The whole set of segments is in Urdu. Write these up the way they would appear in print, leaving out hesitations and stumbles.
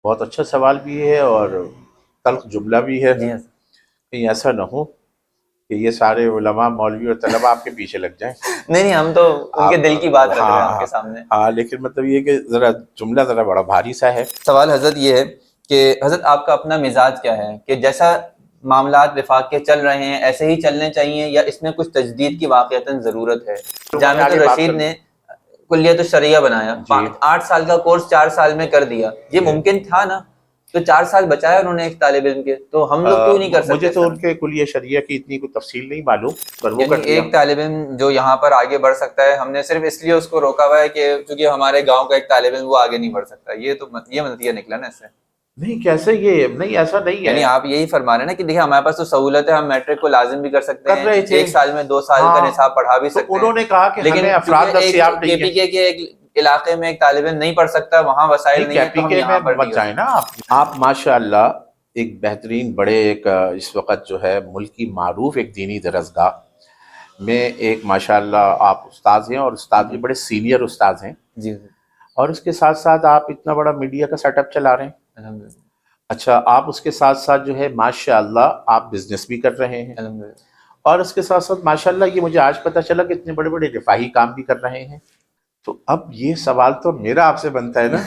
بہت اچھا سوال بھی ہے اور تلخ جملہ بھی ہے. جی کہیں ایسا نہ ہو کہ یہ سارے علماء مولوی اور طلباء آپ کے پیچھے لگ جائیں. نہیں ہم تو ان کے آپ دل کی بات رکھ رہے ہیں آپ ہاں کے سامنے. ہاں لیکن مطلب یہ کہ ذرا جملہ ذرا بڑا بھاری سا ہے. سوال حضرت یہ ہے کہ حضرت آپ کا اپنا مزاج کیا ہے کہ جیسا معاملات وفاق کے چل رہے ہیں ایسے ہی چلنے چاہیے یا اس میں کچھ تجدید کی واقعتاً ضرورت ہے؟ جامعۃ آگے بات الرشید کر نے کلیت الشریعہ بنایا، جی 8 سال کا کورس 4 سال میں کر دیا، یہ ممکن تھا نا؟ تو 4 سال بچایا انہوں نے ایک طالب علم کے، تو ہم لوگ کیوں نہیں کر سکتے؟ مجھے تو ان کے کلیہ شریعہ کی اتنی کوئی تفصیل نہیں معلوم پر وہ یعنی کر دیا. ایک طالب علم جو یہاں پر آگے بڑھ سکتا ہے، ہم نے صرف اس لیے اس کو روکا ہوا ہے کہ چونکہ ہمارے گاؤں کا ایک طالب علم وہ آگے نہیں بڑھ سکتا. یہ تو یہ نتیجہ نکلا نا اس سے. نہیں کیسے یہ نہیں ایسا نہیں یعنی ہے. آپ یہی فرما رہے ہیں نا کہ دیکھیں ہمارے پاس تو سہولت ہے، ہم میٹرک کو لازم بھی کر سکتے کر ہیں، رہے تھے 1 سال میں 2 سال کا ہاں نصاب پڑھا بھی تو سکتے ہیں. انہوں نے کہا کہ لیکن ہمیں افراد چونکہ ایک دستیاب کے نہیں پی ہے. کے ایک علاقے میں ایک طالب علم نہیں پڑھ سکتا، وہاں وسائل نہیں ہے، تو ہم کے یہاں میں پر نہیں مت کر جائیں نا آپ ماشاء اللہ ایک بہترین بڑے ایک اس وقت جو ہے ملک کی معروف ایک دینی درسگاہ میں ایک ماشاء اللہ آپ استاذ ہیں اور استاد بھی بڑے سینئر استاذ ہیں. جی اور اس کے ساتھ ساتھ آپ اتنا بڑا میڈیا کا سیٹ اپ چلا رہے ہیں. الحمدللہ اچھا آپ اس کے ساتھ ساتھ جو ہے ماشاء اللہ آپ بزنس بھی کر رہے ہیں الحمدللہ. اور اس کے ساتھ ساتھ ماشاء اللہ یہ مجھے آج پتہ چلا کہ اتنے بڑے بڑے رفاہی کام بھی کر رہے ہیں. تو اب یہ سوال تو میرا آپ سے بنتا ہے نا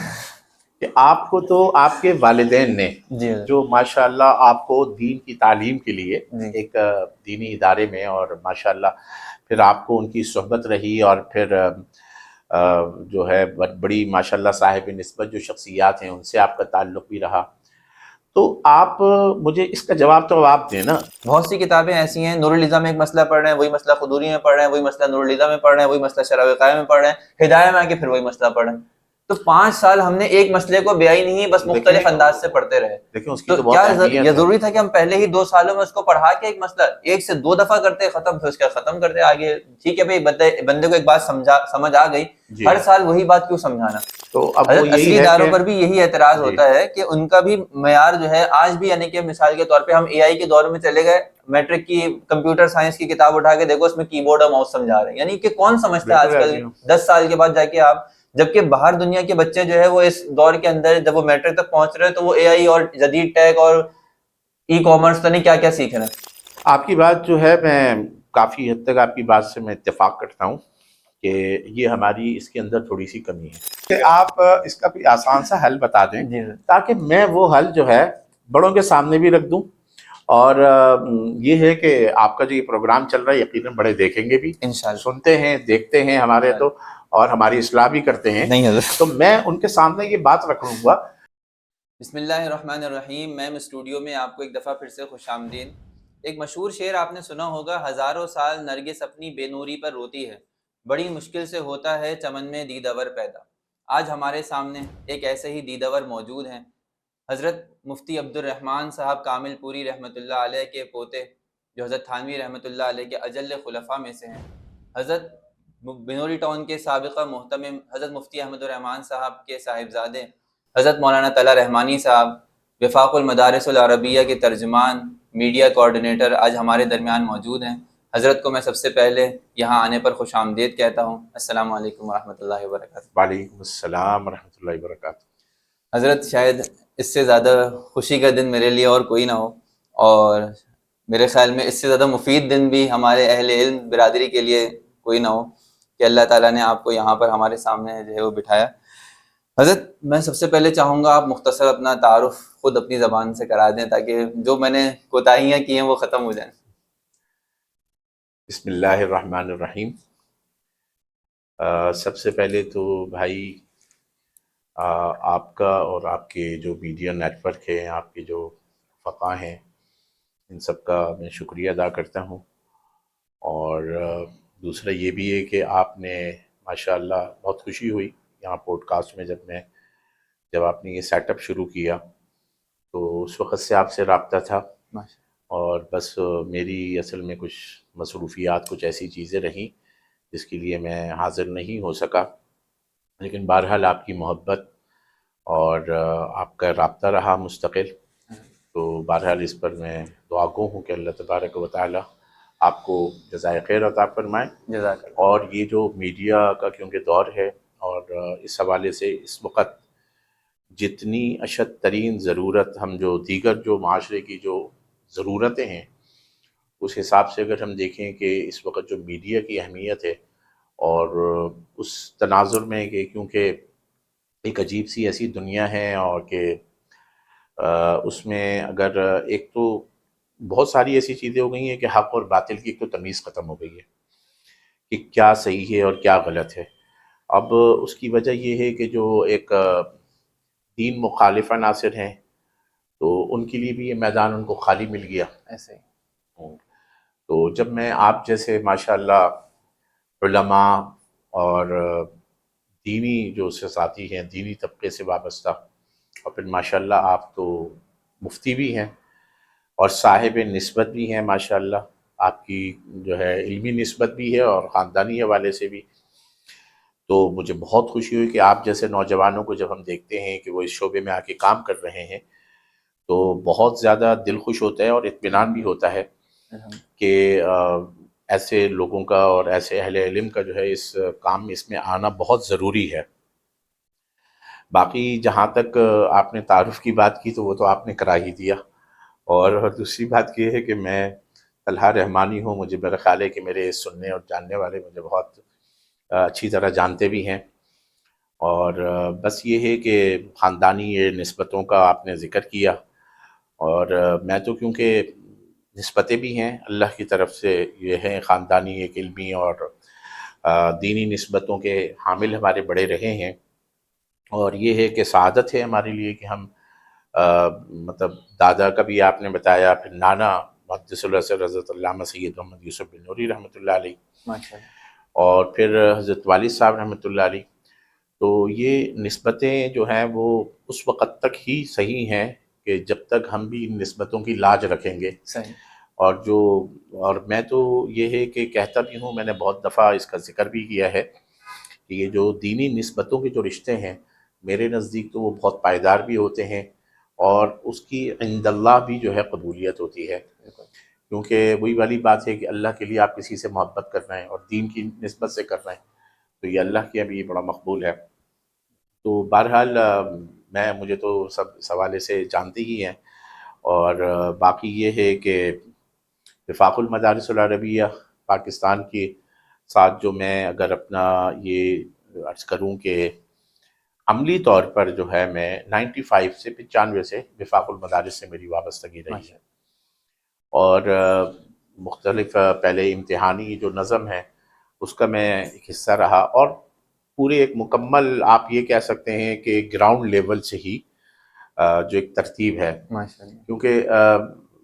کہ آپ کو تو آپ کے والدین نے جی جو ماشاء اللہ آپ کو دین کی تعلیم کے لیے جی ایک دینی ادارے میں اور ماشاء اللہ پھر آپ کو ان کی صحبت رہی اور پھر جو ہے بڑی ماشاء اللہ صاحب نسبت جو شخصیات ہیں ان سے آپ کا تعلق بھی رہا. تو آپ مجھے اس کا جواب تو آپ دیں نا. بہت سی کتابیں ایسی ہیں، نور الہدیٰ میں ایک مسئلہ پڑھ رہے ہیں، وہی مسئلہ خدوری میں پڑھ رہے ہیں، وہی مسئلہ نور الہدیٰ میں پڑھ رہے ہیں، وہی مسئلہ شرح وقایہ میں پڑھ رہے ہیں، ہدایہ میں آ کے پھر وہی مسئلہ پڑھ رہے ہیں. تو 5 سال ہم نے ایک مسئلے کو بے ہی نہیں بس مختلف انداز سے پڑھتے رہے. دیکھیں اس کی تو تو کیا بہت اہمیت یہ ہے. ضروری تھا کہ ہم پہلے ہی 2 سالوں میں اس کو پڑھا کے ایک مسئلہ 1 سے 2 دفعہ کرتے ختم، پھر اس کا ختم کرتے آگے؟ ٹھیک ہے بھائی بندے کو ایک بات سمجھ آ گئی، جی ہر سال وہی بات کیوں سمجھانا؟ تو اب وہ حضرت یہی عصری ہے اداروں کہ پر بھی یہی اعتراض جی ہوتا ہے کہ ان کا بھی معیار جو ہے آج بھی، یعنی کہ مثال کے طور پہ ہم اے آئی کے دور میں چلے گئے، میٹرک کی کمپیوٹر سائنس کی کتاب اٹھا کے دیکھو اس میں کی بورڈ اور ماؤس سمجھا رہے ہیں، یعنی کہ کون سمجھتا ہے آج کل 10 سال کے بعد جا کے آپ، جبکہ باہر دنیا کے بچے جو ہے وہ اس دور کے اندر جب وہ میٹرک تک پہنچ رہے ہیں تو وہ اے آئی اور جدید ٹیک اور ای کامرس تو نہیں کیا کیا سیکھ رہے ہیں. آپ کی بات جو ہے میں کافی حد تک آپ کی بات سے میں اتفاق کرتا ہوں کہ یہ ہماری اس کے اندر تھوڑی سی کمی ہے کہ آپ اس کا کوئی آسان سا حل بتا دیں جی تاکہ میں وہ حل جو ہے بڑوں کے سامنے بھی رکھ دوں. اور یہ ہے کہ آپ کا جو یہ پروگرام چل رہا ہے یقیناً بڑے دیکھیں گے بھی، انشاءاللہ. سنتے ہیں دیکھتے ہیں ہمارے تو اور ہماری اصلاح بھی کرتے ہیں. نہیں حضرت. تو میں ان کے سامنے یہ بات رکھ لوں گا. بسم اللہ الرحمن الرحیم. میم اسٹوڈیو میں آپ کو ایک دفعہ پھر سے خوش آمدید. ایک مشہور شعر آپ نے سنا ہوگا، ہزاروں سال نرگس اپنی بے نوری پر روتی ہے، بڑی مشکل سے ہوتا ہے چمن میں دیدور پیدا. آج ہمارے سامنے ایک ایسے ہی دیدور موجود ہیں، حضرت مفتی عبد الرحمن صاحب کامل پوری رحمۃ اللہ علیہ کے پوتے، جو حضرت تھانوی رحمۃ اللہ علیہ کے اجل خلفاء میں سے ہیں. حضرت بنوری ٹاؤن کے سابقہ محتمم حضرت مفتی احمد الرحمن صاحب کے صاحبزادے حضرت مولانا طلعت رحمانی صاحب، وفاق المدارس العربیہ کے ترجمان، میڈیا کوآرڈینیٹر، آج ہمارے درمیان موجود ہیں. حضرت کو میں سب سے پہلے یہاں آنے پر خوش آمدید کہتا ہوں. السلام علیکم ورحمۃ اللہ وبرکاتہ. وعلیکم السلام ورحمۃ اللہ وبرکاتہ. حضرت شاید اس سے زیادہ خوشی کا دن میرے لیے اور کوئی نہ ہو، اور میرے خیال میں اس سے زیادہ مفید دن بھی ہمارے اہل علم برادری کے لیے کوئی نہ ہو کہ اللہ تعالیٰ نے آپ کو یہاں پر ہمارے سامنے جو ہے وہ بٹھایا. حضرت میں سب سے پہلے چاہوں گا آپ مختصر اپنا تعارف خود اپنی زبان سے کرا دیں تاکہ جو میں نے کوتاہیاں کی ہیں وہ ختم ہو جائیں. بسم اللہ الرحمن الرحیم. سب سے پہلے تو بھائی آپ کا اور آپ کے جو میڈیا نیٹ ورک ہے، آپ کے جو فقہ ہیں، ان سب کا میں شکریہ ادا کرتا ہوں. اور دوسرا یہ بھی ہے کہ آپ نے ماشاء اللہ بہت خوشی ہوئی یہاں پوڈ کاسٹ میں جب آپ نے یہ سیٹ اپ شروع کیا تو اس وقت سے آپ سے رابطہ تھا، اور بس میری اصل میں کچھ مصروفیات، کچھ ایسی چیزیں رہیں جس کے لیے میں حاضر نہیں ہو سکا، لیکن بہرحال آپ کی محبت اور آپ کا رابطہ رہا مستقل. تو بہرحال اس پر میں دعا گو ہوں کہ اللہ تبارک و تعالی آپ کو جزائے خیر عطا فرمائے. جزاک اللہ. اور یہ جو میڈیا کا کیونکہ دور ہے اور اس حوالے سے اس وقت جتنی اشد ترین ضرورت ہم جو دیگر جو معاشرے کی جو ضرورتیں ہیں اس حساب سے اگر ہم دیکھیں کہ اس وقت جو میڈیا کی اہمیت ہے، اور اس تناظر میں کہ کیونکہ ایک عجیب سی ایسی دنیا ہے، اور کہ اس میں اگر ایک تو بہت ساری ایسی چیزیں ہو گئی ہیں کہ حق اور باطل کی ایک تو تمیز ختم ہو گئی ہے کہ کیا صحیح ہے اور کیا غلط ہے۔ اب اس کی وجہ یہ ہے کہ جو ایک دین مخالف عناصر ہیں تو ان کے لیے بھی یہ میدان ان کو خالی مل گیا ایسے ہی تو جب میں آپ جیسے ماشاءاللہ علماء اور دینی جو ساتھی ہیں، دینی طبقے سے وابستہ، اور پھر ماشاءاللہ آپ تو مفتی بھی ہیں اور صاحب نسبت بھی ہیں ماشاءاللہ، آپ کی جو ہے علمی نسبت بھی ہے اور خاندانی حوالے سے بھی، تو مجھے بہت خوشی ہوئی کہ آپ جیسے نوجوانوں کو جب ہم دیکھتے ہیں کہ وہ اس شعبے میں آ کے کام کر رہے ہیں تو بہت زیادہ دل خوش ہوتا ہے اور اطمینان بھی ہوتا ہے کہ ایسے لوگوں کا اور ایسے اہل علم کا جو ہے اس کام میں اس میں آنا بہت ضروری ہے۔ باقی جہاں تک آپ نے تعارف کی بات کی تو وہ تو آپ نے کرا ہی دیا، اور دوسری بات یہ ہے کہ میں طلحہ رحمانی ہوں، مجھے میرا خیال ہے کہ میرے سننے اور جاننے والے مجھے بہت اچھی طرح جانتے بھی ہیں، اور بس یہ ہے کہ خاندانی یہ نسبتوں کا آپ نے ذکر کیا، اور میں تو کیونکہ نسبتیں بھی ہیں اللہ کی طرف سے یہ ہیں، خاندانی ایک علمی اور دینی نسبتوں کے حامل ہمارے بڑے رہے ہیں، اور یہ ہے کہ سعادت ہے ہمارے لیے کہ ہم مطلب دادا کا بھی آپ نے بتایا، پھر نانا محدث الاسر حضرت علامہ سید محمد یوسف بن نوری رحمۃ اللہ علیہ، ماشاءاللہ اور پھر حضرت والد صاحب رحمۃ اللہ علیہ، تو یہ نسبتیں جو ہیں وہ اس وقت تک ہی صحیح ہیں کہ جب تک ہم بھی ان نسبتوں کی لاج رکھیں گے، صحیح اور میں تو یہ ہے کہ کہتا بھی ہوں، میں نے بہت دفعہ اس کا ذکر بھی کیا ہے کہ یہ جو دینی نسبتوں کے جو رشتے ہیں میرے نزدیک تو وہ بہت پائیدار بھی ہوتے ہیں، اور اس کی عند اللہ بھی جو ہے قبولیت ہوتی ہے، کیونکہ وہی والی بات ہے کہ اللہ کے لیے آپ کسی سے محبت کر رہے ہیں اور دین کی نسبت سے کر رہے ہیں تو یہ اللہ کے ابھی بڑا مقبول ہے۔ تو بہرحال مجھے تو سب اس حوالے سے جانتے ہی ہیں، اور باقی یہ ہے کہ وفاق المدارس العربیہ پاکستان کے ساتھ جو میں اگر اپنا یہ عرض کروں کہ عملی طور پر جو ہے میں 95 سے 95 سے وفاق المدارس سے میری وابستگی رہی ہے، اور مختلف پہلے امتحانی جو نظم ہے اس کا میں ایک حصہ رہا، اور پورے ایک مکمل آپ یہ کہہ سکتے ہیں کہ گراؤنڈ لیول سے ہی جو ایک ترتیب ہے، ماشاءاللہ کیونکہ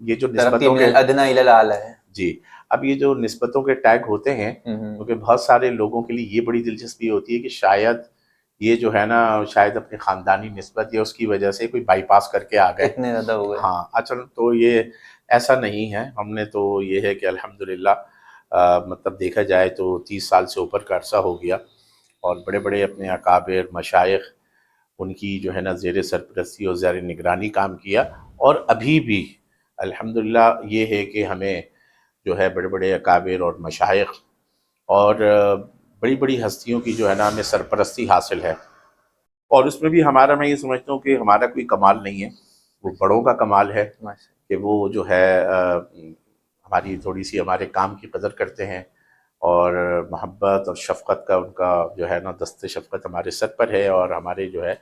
یہ جو ترقی نسبتوں من کے الادنی الی الاعلی ہے۔ جی اب یہ جو نسبتوں کے ٹیگ ہوتے ہیں کیونکہ بہت سارے لوگوں کے لیے یہ بڑی دلچسپی ہوتی ہے کہ شاید یہ جو ہے نا شاید اپنی خاندانی نسبت یا اس کی وجہ سے کوئی بائی پاس کر کے آ گئے، اتنے زیادہ ہو گئے ہاں اچھا تو یہ ایسا نہیں ہے، ہم نے تو یہ ہے کہ الحمدللہ مطلب دیکھا جائے تو 30 سال سے اوپر کا عرصہ ہو گیا، اور بڑے بڑے اپنے اکابر مشائخ ان کی جو ہے نا زیر سرپرستی اور زیر نگرانی کام کیا، اور ابھی بھی الحمدللہ یہ ہے کہ ہمیں جو ہے بڑے بڑے اکابر اور مشائخ اور بڑی بڑی ہستیوں کی جو ہے نا ہمیں سرپرستی حاصل ہے، اور اس میں بھی ہمارا میں یہ سمجھتا ہوں کہ ہمارا کوئی کمال نہیں ہے، وہ بڑوں کا کمال ہے کہ وہ جو ہے ہماری تھوڑی سی ہمارے کام کی قدر کرتے ہیں، اور محبت اور شفقت کا ان کا جو ہے نا دست شفقت ہمارے سر پر ہے، اور ہمارے جو ہے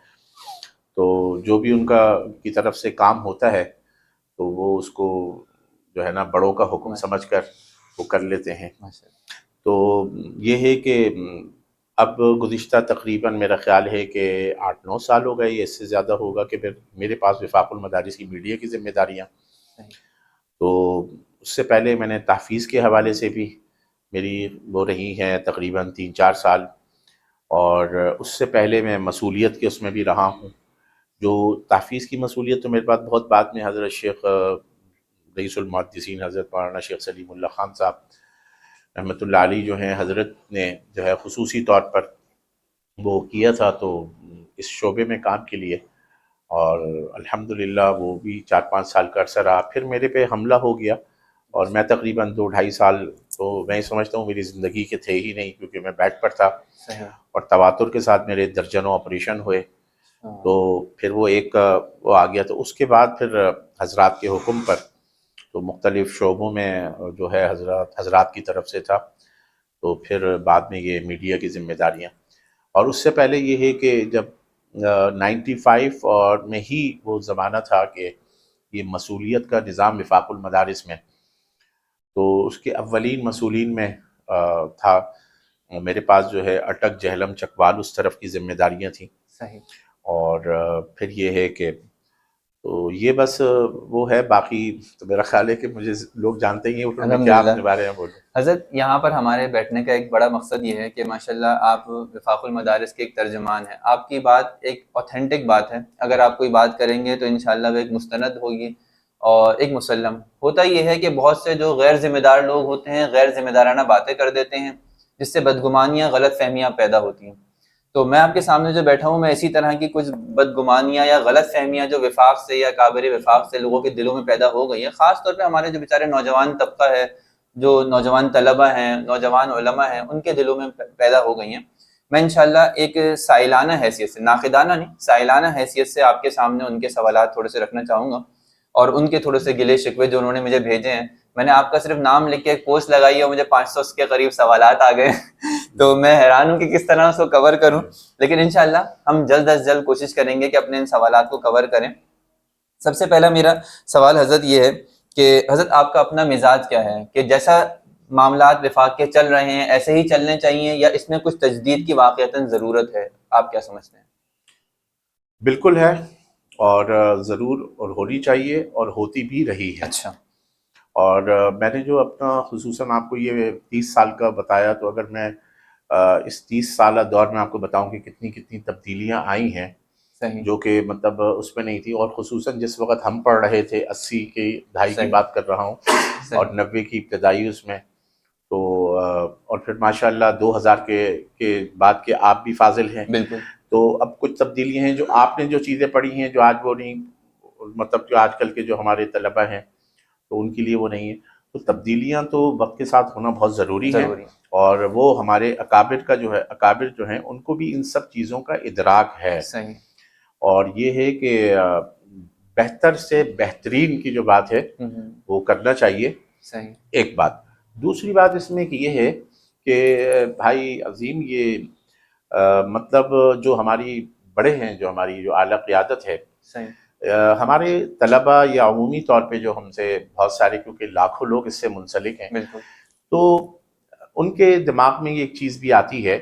تو جو بھی ان کا کی طرف سے کام ہوتا ہے تو وہ اس کو جو ہے نا بڑوں کا حکم سمجھ کر وہ کر لیتے ہیں۔ تو یہ ہے کہ اب گزشتہ تقریباً میرا خیال ہے کہ 8-9 سال ہو گئے، یہ اس سے زیادہ ہوگا کہ پھر میرے پاس وفاق المدارس کی میڈیا کی ذمہ داریاں، تو اس سے پہلے میں نے تحفیظ کے حوالے سے بھی میری وہ رہی ہیں تقریباً 3-4 سال، اور اس سے پہلے میں مسئولیت کے اس میں بھی رہا ہوں، جو تحفیظ کی مسئولیت تو میرے پاس بہت بعد میں حضرت شیخ رئیس المحدثین حضرت مولانا شیخ سلیم اللہ خان صاحب رحمۃ اللہ علیہ جو ہیں حضرت نے جو ہے خصوصی طور پر وہ کیا تھا تو اس شعبے میں کام کے لیے، اور الحمدللہ وہ بھی 4-5 سال کا عرصہ رہا، پھر میرے پہ حملہ ہو گیا، اور میں تقریباً 2-2.5 سال تو میں سمجھتا ہوں میری زندگی کے تھے ہی نہیں، کیونکہ میں بیڈ پر تھا، اور تواتر کے ساتھ میرے درجنوں آپریشن ہوئے، تو پھر وہ ایک وہ آ گیا. تو اس کے بعد پھر حضرات کے حکم پر تو مختلف شعبوں میں جو ہے حضرات کی طرف سے تھا. تو پھر بعد میں یہ میڈیا کی ذمہ داریاں, اور اس سے پہلے یہ ہے کہ جب 95 اور میں ہی وہ زمانہ تھا کہ یہ مسئولیت کا نظام وفاق المدارس میں, تو اس کے اولین مسئولین میں تھا میرے پاس جو ہے اٹک جہلم چکوال اس طرف کی ذمہ داریاں تھیں. صحیح. اور پھر یہ ہے کہ تو یہ بس وہ ہے. باقی تو میرا خیال ہے کہ مجھے لوگ جانتے ہی ہیں, پھر میں کیا اپنے بارے میں بولوں. حضرت یہاں پر ہمارے بیٹھنے کا ایک بڑا مقصد یہ ہے کہ ماشاءاللہ آپ وفاق المدارس کے ایک ترجمان ہیں. آپ کی بات ایک اوتھینٹک بات ہے. اگر آپ کوئی بات کریں گے تو انشاءاللہ وہ ایک مستند ہوگی اور ایک مسلم. ہوتا یہ ہے کہ بہت سے جو غیر ذمہ دار لوگ ہوتے ہیں غیر ذمہ دارانہ باتیں کر دیتے ہیں جس سے بدگمانیاں غلط فہمیاں پیدا ہوتی ہیں. تو میں آپ کے سامنے جو بیٹھا ہوں میں اسی طرح کی کچھ بدگمانیاں یا غلط فہمیاں جو وفاق سے یا کابر وفاق سے لوگوں کے دلوں میں پیدا ہو گئی ہیں, خاص طور پہ ہمارے جو بیچارے نوجوان طبقہ ہے, جو نوجوان طلبہ ہیں, نوجوان علماء ہیں, ان کے دلوں میں پیدا ہو گئی ہیں. میں انشاءاللہ ایک سائلانہ حیثیت سے, ناقدانہ نہیں, سائلانہ حیثیت سے آپ کے سامنے ان کے سوالات تھوڑے سے رکھنا چاہوں گا, اور ان کے تھوڑے سے گلے شکوے جو انہوں نے مجھے بھیجے ہیں. میں نے آپ کا صرف نام لکھ کے ایک پوسٹ لگائی ہے اور مجھے 500 کے قریب سوالات آ گئے تو میں حیران ہوں کہ کس طرح اس کو کور کروں. لیکن انشاءاللہ ہم جلد از جلد کوشش کریں گے کہ اپنے ان سوالات کو کور کریں. سب سے پہلا میرا سوال حضرت یہ ہے کہ حضرت آپ کا اپنا مزاج کیا ہے کہ جیسا معاملات وفاق کے چل رہے ہیں ایسے ہی چلنے چاہیے یا اس میں کچھ تجدید کی واقعتاً ضرورت ہے؟ آپ کیا سمجھتے ہیں؟ بالکل ہے, اور ضرور اور ہونی چاہیے اور ہوتی بھی رہی ہے. اچھا. اور میں نے جو اپنا خصوصاً آپ کو یہ 30 سال کا بتایا, تو اگر میں اس 30 سالہ دور میں آپ کو بتاؤں کہ کتنی تبدیلیاں آئی ہیں صحیح. جو کہ مطلب اس میں نہیں تھی. اور خصوصاً جس وقت ہم پڑھ رہے تھے 80 کی دہائی کی صحیح. بات کر رہا ہوں, اور 90 کی ابتدائی اس میں, تو اور پھر ماشاءاللہ 2000 کے بعد کے آپ بھی فاضل ہیں. بالکل. تو اب کچھ تبدیلیاں ہیں جو آپ نے جو چیزیں پڑھی ہیں جو آج وہ نہیں, مطلب جو آج کل کے جو ہمارے طلبہ ہیں تو ان کے لیے وہ نہیں ہے. تو تبدیلیاں تو وقت کے ساتھ ہونا بہت ضروری ہے, اور وہ ہمارے اکابر جو ہیں ان کو بھی ان سب چیزوں کا ادراک ہے. صحیح. اور یہ ہے کہ بہتر سے بہترین کی جو بات ہے وہ کرنا چاہیے. صحیح. ایک بات. دوسری بات اس میں کہ یہ ہے کہ بھائی عظیم, یہ مطلب جو ہماری بڑے ہیں, جو ہماری جو اعلیٰ قیادت ہے, صحیح. ہمارے طلبہ یا عمومی طور پہ جو ہم سے بہت سارے, کیونکہ لاکھوں لوگ اس سے منسلک ہیں, بالکل. تو ان کے دماغ میں یہ ایک چیز بھی آتی ہے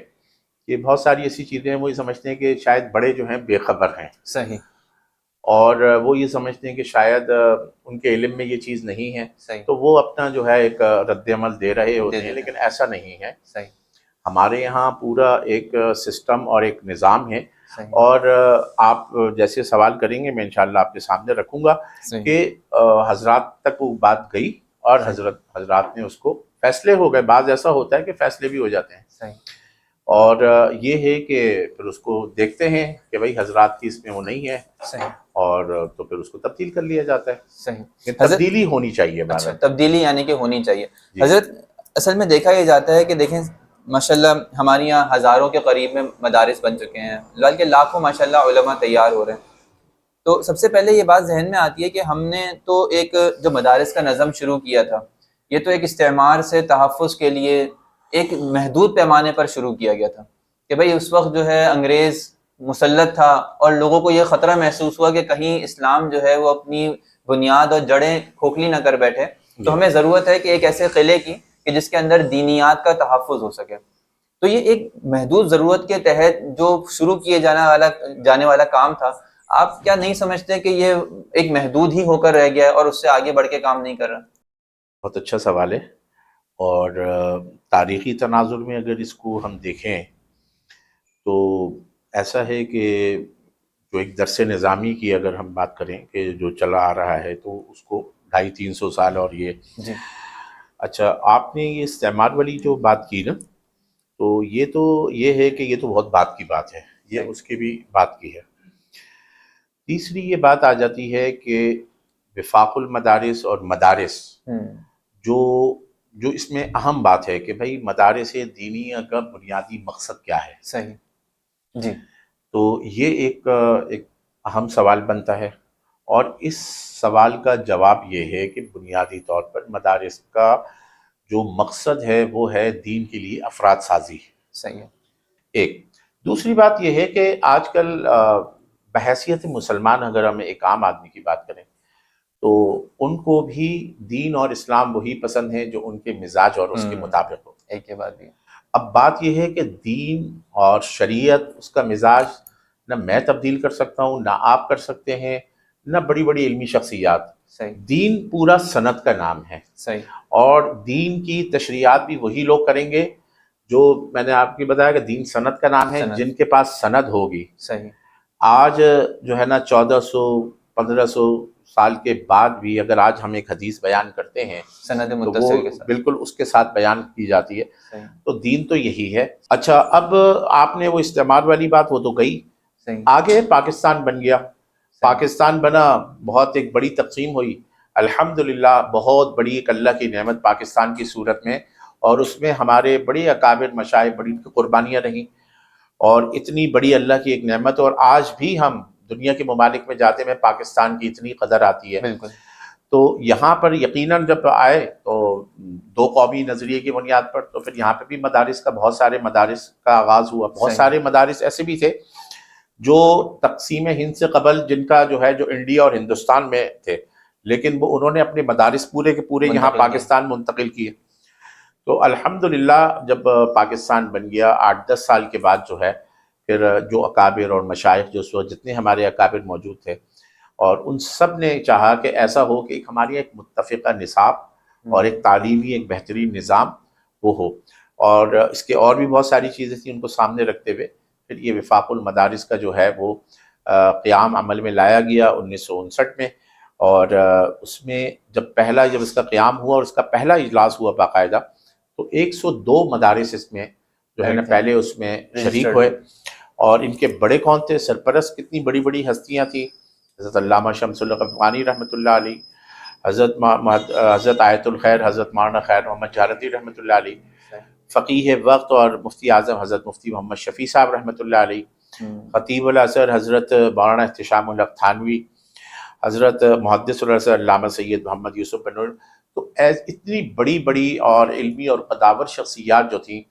کہ بہت ساری ایسی چیزیں ہیں وہ یہ سمجھتے ہیں کہ شاید بڑے جو ہیں بے خبر ہیں. صحیح. اور وہ یہ سمجھتے ہیں کہ شاید ان کے علم میں یہ چیز نہیں ہے. صحیح. تو وہ اپنا جو ہے ایک رد عمل دے رہے ہوتے ہیں, لیکن ایسا نہیں ہے. صحیح. ہمارے یہاں پورا ایک سسٹم اور ایک نظام ہے. صحیح. اور آپ جیسے سوال کریں گے میں انشاءاللہ آپ کے سامنے رکھوں گا کہ حضرات تک وہ بات گئی اور حضرات نے اس کو فیصلے ہو گئے. بعض ایسا ہوتا ہے کہ فیصلے بھی ہو جاتے ہیں. صحیح. اور یہ ہے کہ پھر اس کو دیکھتے ہیں کہ بھئی حضرات کی اس میں وہ نہیں ہے. صحیح. اور تو پھر اس کو تبدیل کر لیا جاتا ہے. صحیح. تبدیلی ہونی چاہیے. اچھا, تبدیلی یعنی کہ ہونی چاہیے. جی. حضرت اصل میں دیکھا یہ جاتا ہے کہ دیکھیں ماشاءاللہ ہمارے یہاں ہزاروں کے قریب میں مدارس بن چکے ہیں, بلکہ لاکھوں ماشاءاللہ علماء تیار ہو رہے ہیں. تو سب سے پہلے یہ بات ذہن میں آتی ہے کہ ہم نے تو ایک جو مدارس کا نظم شروع کیا تھا, یہ تو ایک استعمار سے تحفظ کے لیے ایک محدود پیمانے پر شروع کیا گیا تھا کہ بھئی اس وقت جو ہے انگریز مسلط تھا اور لوگوں کو یہ خطرہ محسوس ہوا کہ کہیں اسلام جو ہے وہ اپنی بنیاد اور جڑیں کھوکھلی نہ کر بیٹھے. تو ہمیں ضرورت ہے کہ ایک ایسے قلعے کی کہ جس کے اندر دینیات کا تحفظ ہو سکے. تو یہ ایک محدود ضرورت کے تحت جو شروع کیے جانے والا کام تھا, آپ کیا نہیں سمجھتے کہ یہ ایک محدود ہی ہو کر رہ گیا ہے اور اس سے آگے بڑھ کے کام نہیں کر رہا؟ بہت اچھا سوال ہے. اور تاریخی تناظر میں اگر اس کو ہم دیکھیں تو ایسا ہے کہ جو ایک درس نظامی کی اگر ہم بات کریں کہ جو چلا آ رہا ہے تو اس کو 250-300 سال. اور یہ جی. اچھا, آپ نے یہ استعمار والی جو بات کی نا, تو یہ ہے کہ یہ تو بہت بات کی بات ہے, یہ اس کی بھی بات کی ہے. تیسری یہ بات آ جاتی ہے کہ وفاق المدارس اور مدارس, جو اس میں اہم بات ہے کہ بھئی مدارس دینیہ کا بنیادی مقصد کیا ہے. صحیح. جی. تو یہ ایک اہم سوال بنتا ہے، اور اس سوال کا جواب یہ ہے کہ بنیادی طور پر مدارس کا جو مقصد ہے وہ ہے دین کے لیے افراد سازی. صحیح ہے. ایک دوسری بات یہ ہے کہ آج کل بحیثیت مسلمان اگر ہم ایک عام آدمی کی بات کریں تو ان کو بھی دین اور اسلام وہی پسند ہے جو ان کے مزاج اور اس کے مطابق ہو. ایک یہ بات بھی ہے. اب بات یہ ہے کہ دین اور شریعت، اس کا مزاج نہ میں تبدیل کر سکتا ہوں، نہ آپ کر سکتے ہیں، نہ بڑی بڑی علمی شخصیات. صحیح. دین پورا سند کا نام ہے. صحیح. اور دین کی تشریعات بھی وہی لوگ کریں گے جو میں نے آپ کی بتایا کہ دین سند کا نام ہے، جن کے پاس سند ہوگی. صحیح. آج جو ہے نا 1400-1500 سال کے بعد بھی اگر آج ہم ایک حدیث بیان کرتے ہیں سند تو متصل کے وہ ساتھ بالکل اس کے ساتھ بیان کی جاتی ہے. صحیح. تو دین تو یہی ہے. اچھا، اب آپ نے وہ استعمار والی بات وہ تو گئی. صحیح. آگے پاکستان بن گیا. پاکستان بنا، بہت ایک بڑی تقسیم ہوئی. الحمدللہ بہت بڑی ایک اللہ کی نعمت پاکستان کی صورت میں، اور اس میں ہمارے بڑے اکابر مشائخ بڑی قربانیاں رہیں، اور اتنی بڑی اللہ کی ایک نعمت. اور آج بھی ہم دنیا کے ممالک میں جاتے میں پاکستان کی اتنی قدر آتی ہے. بالکل. تو یہاں پر یقیناً جب آئے تو دو قومی نظریے کی بنیاد پر، تو پھر یہاں پہ بھی مدارس کا، بہت سارے مدارس کا آغاز ہوا. بہت سارے مدارس ایسے بھی تھے جو تقسیم ہند سے قبل، جن کا جو ہے جو انڈیا اور ہندوستان میں تھے، لیکن وہ انہوں نے اپنے مدارس پورے کے پورے یہاں پاکستان منتقل کیے. تو الحمدللہ جب پاکستان بن گیا 8-10 سال کے بعد جو ہے پھر جو اکابر اور مشائخ جو اس وقت جتنے ہمارے اکابر موجود تھے، اور ان سب نے چاہا کہ ایسا ہو کہ ہماری ایک متفقہ نصاب اور ایک تعلیمی ایک بہترین نظام وہ ہو. اور اس کے اور بھی بہت ساری چیزیں تھیں، ان کو سامنے رکھتے ہوئے پھر یہ وفاق المدارس کا جو ہے وہ قیام عمل میں لایا گیا 1959 میں. اور اس میں جب اس کا قیام ہوا اور اس کا پہلا اجلاس ہوا باقاعدہ، تو 102 مدارس اس میں جو ہے نا پہلے اس میں شریک ہوئے. اور ان کے بڑے کون تھے، سرپرست کتنی بڑی بڑی ہستیاں تھیں. حضرت علامہ شمس الحق افغانی رحمۃ اللہ علیہ، حضرت آیت الخیر حضرت مولانا خیر محمد جہالدی رحمۃ اللہ علیہ، فقیہ وقت اور مفتی اعظم حضرت مفتی محمد شفیع صاحب رحمۃ اللہ علیہ، خطیب الازہر حضرت مولانا احتشام الحق تھانوی، حضرت محدث الازہر علامہ سید محمد یوسف بن نور. تو اتنی بڑی بڑی اور علمی اور قداور شخصیات جو تھیں،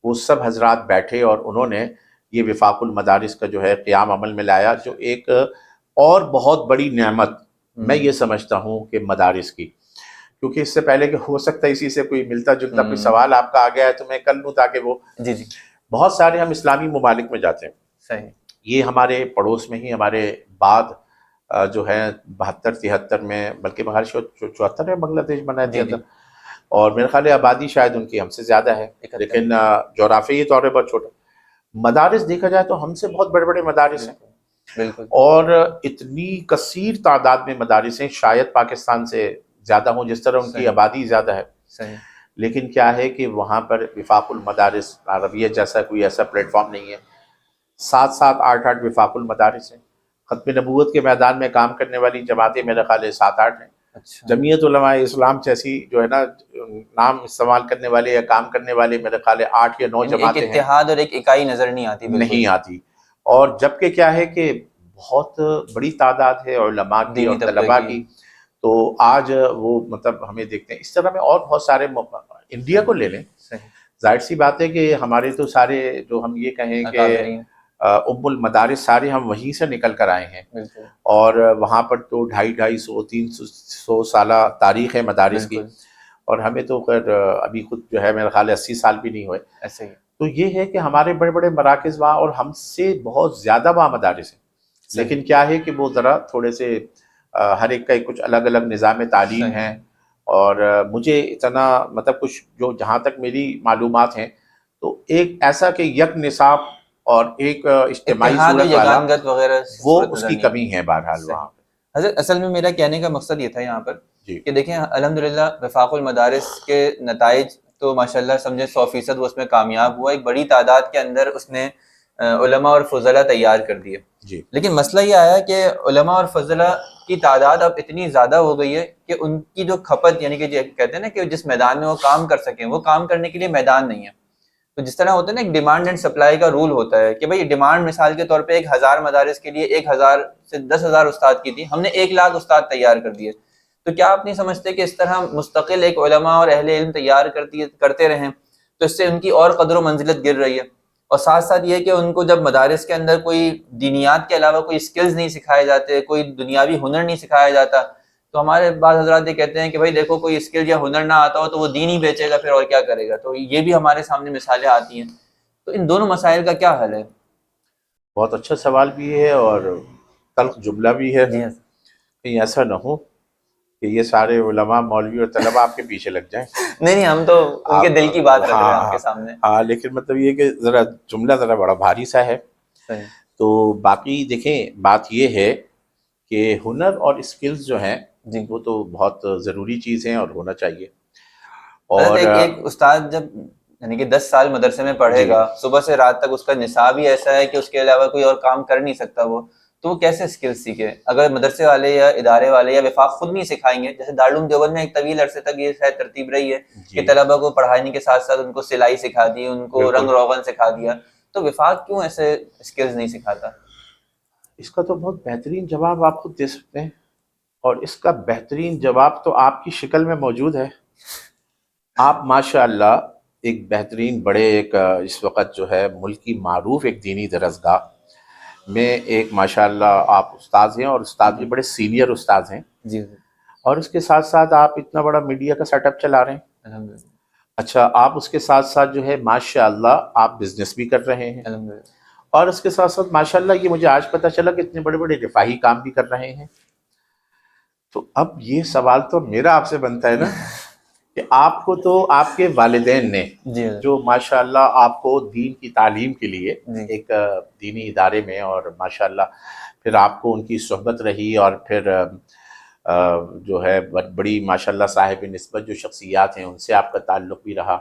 وہ سب حضرات بیٹھے اور انہوں نے یہ وفاق المدارس کا جو ہے قیام عمل میں لایا، جو ایک اور بہت بڑی نعمت میں یہ سمجھتا ہوں کہ مدارس کی. کیونکہ اس سے پہلے کہ ہو سکتا ہے اسی سے کوئی ملتا جلتا کوئی سوال آپ کا آ گیا ہے تو میں کر لوں، تاکہ وہ بہت سارے ہم اسلامی ممالک میں جاتے ہیں. صحیح. یہ ہمارے پڑوس میں ہی ہمارے بعد جو ہے 72-73 میں، بلکہ بہر 74 میں بنگلہ دیش بنا ہے، اور میرے خیال ہے آبادی شاید ان کی ہم سے زیادہ ہے، لیکن جغرافیائی طور پہ بہت چھوٹا. مدارس دیکھا جائے تو ہم سے بہت بڑے بڑے مدارس ہیں. بالکل. اور اتنی کثیر تعداد میں مدارس ہیں، شاید پاکستان سے زیادہ ہوں، جس طرح ان کی آبادی زیادہ ہے. صحیح. لیکن کیا ہے کہ وہاں پر وفاق المدارس عربیہ جیسا کوئی ایسا پلیٹ فارم نہیں ہے. 7-7 8-8 وفاق المدارس ہیں. ختم نبوت کے میدان میں کام کرنے والی جماعتیں میرے خیال ہے 7-8 ہیں. جمعیت علماء اسلام جیسی جو ہے نا نام استعمال کرنے والے یا کام کرنے والے میرے خیال ہے 8 یا 9 جماعتیں ہیں. ایک اتحاد اور ایک اکائی نظر نہیں آتی. نہیں آتی. اور جبکہ کیا ہے کہ بہت بڑی تعداد ہے علماء کی اور طلباء کی. تو آج وہ مطلب ہمیں دیکھتے ہیں اس طرح میں، اور بہت سارے انڈیا کو لے لیں، ظاہر سی بات ہے کہ ہمارے تو سارے جو ہم یہ کہیں کہ ام المدارس سارے ہم وہیں سے نکل کر آئے ہیں. اور وہاں پر تو 250-300 سالہ تاریخ ہے مدارس کی، اور ہمیں تو خیر ابھی خود جو ہے میرے خیال 80 سال بھی نہیں ہوئے. ایسے ہی. تو یہ ہے کہ ہمارے بڑے بڑے مراکز وہاں، اور ہم سے بہت زیادہ وہاں مدارس ہیں. لیکن کیا ہے کہ وہ ذرا تھوڑے سے ہر ایک کا کچھ الگ الگ نظام تعلیم ہے. اور مجھے اتنا مطلب کچھ جو جہاں تک میری معلومات ہیں تو ایک ایسا کہ یک نصاب اور ایک اجتماعی صورت والا وہ اس کی کمی ہے بہرحال وہاں. حضرت اصل میں میرا کہنے کا مقصد یہ تھا یہاں پر کہ دیکھیں الحمدللہ وفاق المدارس کے نتائج تو ماشاءاللہ سمجھے 100% وہ اس میں کامیاب ہوا. ایک بڑی تعداد کے اندر اس نے علماء اور فضلاء تیار کر دیے. لیکن مسئلہ یہ آیا کہ علماء اور فضلاء کی تعداد اب اتنی زیادہ ہو گئی ہے کہ ان کی جو کھپت، یعنی کہ جو کہتے ہیں نا کہ جس میدان میں وہ کام کر سکیں، وہ کام کرنے کے لیے میدان نہیں ہے. تو جس طرح ہوتا ہے نا ایک ڈیمانڈ اینڈ سپلائی کا رول ہوتا ہے کہ بھائی ڈیمانڈ مثال کے طور پہ 1000 مدارس کے لیے 1000 سے 10,000 استاد کی تھی، ہم نے 1,00,000 استاد تیار کر دیے، تو کیا آپ نہیں سمجھتے کہ اس طرح مستقل ایک علماء اور اہل علم تیار کرتے رہیں تو اس سے ان کی اور قدر و منزلت گر رہی ہے؟ اور ساتھ ساتھ یہ کہ ان کو جب مدارس کے اندر کوئی دینیات کے علاوہ کوئی اسکلز نہیں سکھائے جاتے، کوئی دنیاوی ہنر نہیں سکھایا جاتا، تو ہمارے بعض حضرات یہ کہتے ہیں کہ بھائی دیکھو کوئی اسکل یا ہنر نہ آتا ہو تو وہ دین ہی بیچے گا پھر اور کیا کرے گا، تو یہ بھی ہمارے سامنے مثالیں آتی ہیں، تو ان دونوں مسائل کا کیا حل ہے؟ بہت اچھا سوال بھی ہے اور تلخ جملہ بھی ہے، جی ہاں کہیں ایسا نہ ہو کہ یہ سارے علماء مولوی اور طلباء آپ کے پیچھے لگ جائیں. نہیں ہم تو ان کے آپ دل کی بات رکھ رہے ہیں ہاں آپ کے ہاں سامنے. ہاں، لیکن مطلب یہ کہ ذرا جملہ ذرا بڑا بھاری سا ہے. صحیح. تو باقی دیکھیں بات یہ ہے کہ ہنر اور اسکلز جو ہیں جی وہ تو بہت ضروری چیز ہیں اور ہونا چاہیے. حضرت اور ایک استاد جب یعنی کہ 10 سال مدرسے میں پڑھے جی گا، صبح سے رات تک اس کا نصاب ہی ایسا ہے کہ اس کے علاوہ کوئی اور کام کر نہیں سکتا وہ، تو وہ کیسے اسکل سیکھے اگر مدرسے والے یا ادارے والے یا وفاق خود نہیں سکھائیں گے؟ جیسے دارالعلوم دیوبند میں ایک طویل عرصے تک یہ شاید ترتیب رہی ہے کہ جی طلبہ کو پڑھانے کے ساتھ ساتھ ان کو سلائی سکھا دی، ان کو بالکل. رنگ روغن سکھا دیا، تو وفاق کیوں ایسے اسکلز نہیں سکھاتا؟ اس کا تو بہت بہترین جواب آپ خود دے سکتے ہیں، اور اس کا بہترین جواب تو آپ کی شکل میں موجود ہے. آپ ماشاء اللہ ایک بہترین بڑے ایک اس وقت جو ہے ملک کی معروف ایک دینی درسگاہ میں ایک ماشاء اللہ آپ استاذ ہیں، اور استاد بھی بڑے سینئر استاذ ہیں، جی اور اس کے ساتھ ساتھ آپ اتنا بڑا میڈیا کا سیٹ اپ چلا رہے ہیں. الحمد للہ. اچھا، آپ اس کے ساتھ ساتھ جو ہے ماشاء اللہ آپ بزنس بھی کر رہے ہیں، الحمد للہ. اور اس کے ساتھ ساتھ ماشاء اللہ یہ مجھے آج پتہ چلا کہ اتنے بڑے بڑے رفاہی کام بھی کر رہے ہیں. تو اب یہ سوال تو میرا آپ سے بنتا ہے نا کہ آپ کو تو آپ کے والدین نے جی جو ماشاء اللہ آپ کو دین کی تعلیم کے لیے جی ایک دینی ادارے میں، اور ماشاء اللہ پھر آپ کو ان کی صحبت رہی، اور پھر جو ہے بڑی ماشاء اللہ صاحب نسبت جو شخصیات ہیں ان سے آپ کا تعلق بھی رہا.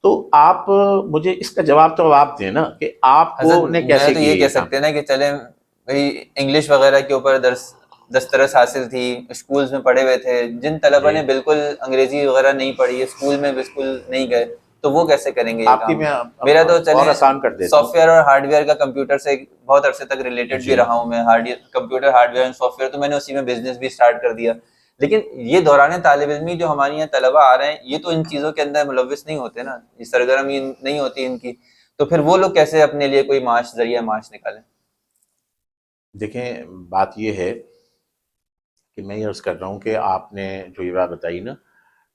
تو آپ مجھے اس کا جواب تو آپ دیں نا کہ آپ کو نے حضرت کیسے تو کیے یہ یہ کہہ کام. سکتے ہیں نا کہ چلیں بھائی انگلش وغیرہ کے اوپر دسترس حاصل تھی، اسکولز میں پڑھے ہوئے تھے، جن طلبہ جی، نے بالکل انگریزی وغیرہ نہیں پڑھی، اسکول میں بالکل نہیں گئے، تو وہ کیسے کریں گے یہ آپ کی کام؟ میں میرا تو اور چلیں آسان کر دیتا ہوں. سافٹ ویئر اور ہارڈ ویئر کا کمپیوٹر سے بہت عرصے تک ریلیٹڈ بھی جی رہا ہوں میں، computer hard where and soft where, تو میں نے اسی میں بزنس بھی اسٹارٹ کر دیا. لیکن یہ دوران طالب علمی جو ہمارے یہاں طلبہ آ رہے ہیں یہ تو ان چیزوں کے اندر ملوث نہیں ہوتے نا، یہ سرگرمی نہیں ہوتی ان کی، تو پھر وہ لوگ کیسے اپنے لیے کوئی ذریعہ معاش نکالیں؟ دیکھیں بات یہ ہے کہ میں یہ عرض کر رہا ہوں کہ آپ نے جو یہ بات بتائی نا،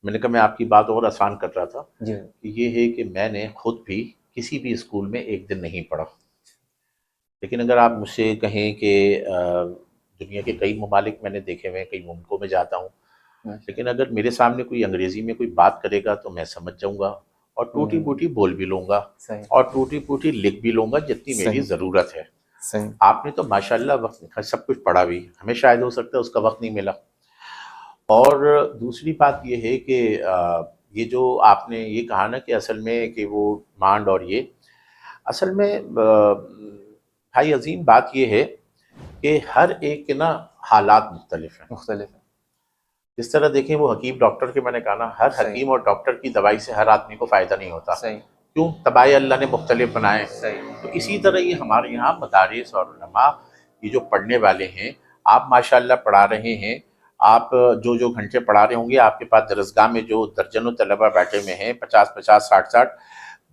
میں نے کہا میں آپ کی بات اور آسان کر رہا تھا جی کہ یہ ہے کہ میں نے خود بھی کسی بھی اسکول میں ایک دن نہیں پڑھا. لیکن اگر آپ مجھ سے کہیں کہ دنیا کے کئی ممالک میں نے دیکھے ہوئے ہیں، کئی ملکوں میں جاتا ہوں، لیکن اگر میرے سامنے کوئی انگریزی میں کوئی بات کرے گا تو میں سمجھ جاؤں گا، اور ٹوٹی پوٹی بول بھی لوں گا، صحیح اور ٹوٹی پوٹی لکھ بھی لوں گا جتنی میری صحیح ضرورت ہے. صحیح. آپ نے تو ماشاءاللہ وقت سب کچھ پڑھا بھی، ہمیں شاید ہو سکتا ہے اس کا وقت نہیں ملا. اور دوسری بات یہ ہے کہ یہ جو آپ نے یہ کہا نا کہ اصل میں کہ وہ ڈیمانڈ، اور یہ اصل میں بھائی عظیم بات یہ ہے کہ ہر ایک کے نا حالات مختلف ہیں. مختلف ہے. جس طرح دیکھیں وہ حکیم ڈاکٹر کے میں نے کہا نا، ہر صحیح حکیم اور ڈاکٹر کی دوائی سے ہر آدمی کو فائدہ نہیں ہوتا. صحیح کیوں؟ طبائع اللہ نے مختلف بنائے. صحیح. تو اسی طرح یہ ہمارے یہاں مدارس اور علماء یہ جو پڑھنے والے ہیں، آپ ماشاءاللہ پڑھا رہے ہیں، آپ جو گھنٹے پڑھا رہے ہوں گے، آپ کے پاس درسگاہ میں جو درجنوں طلبہ بیٹھے ہوئے ہیں، 50 60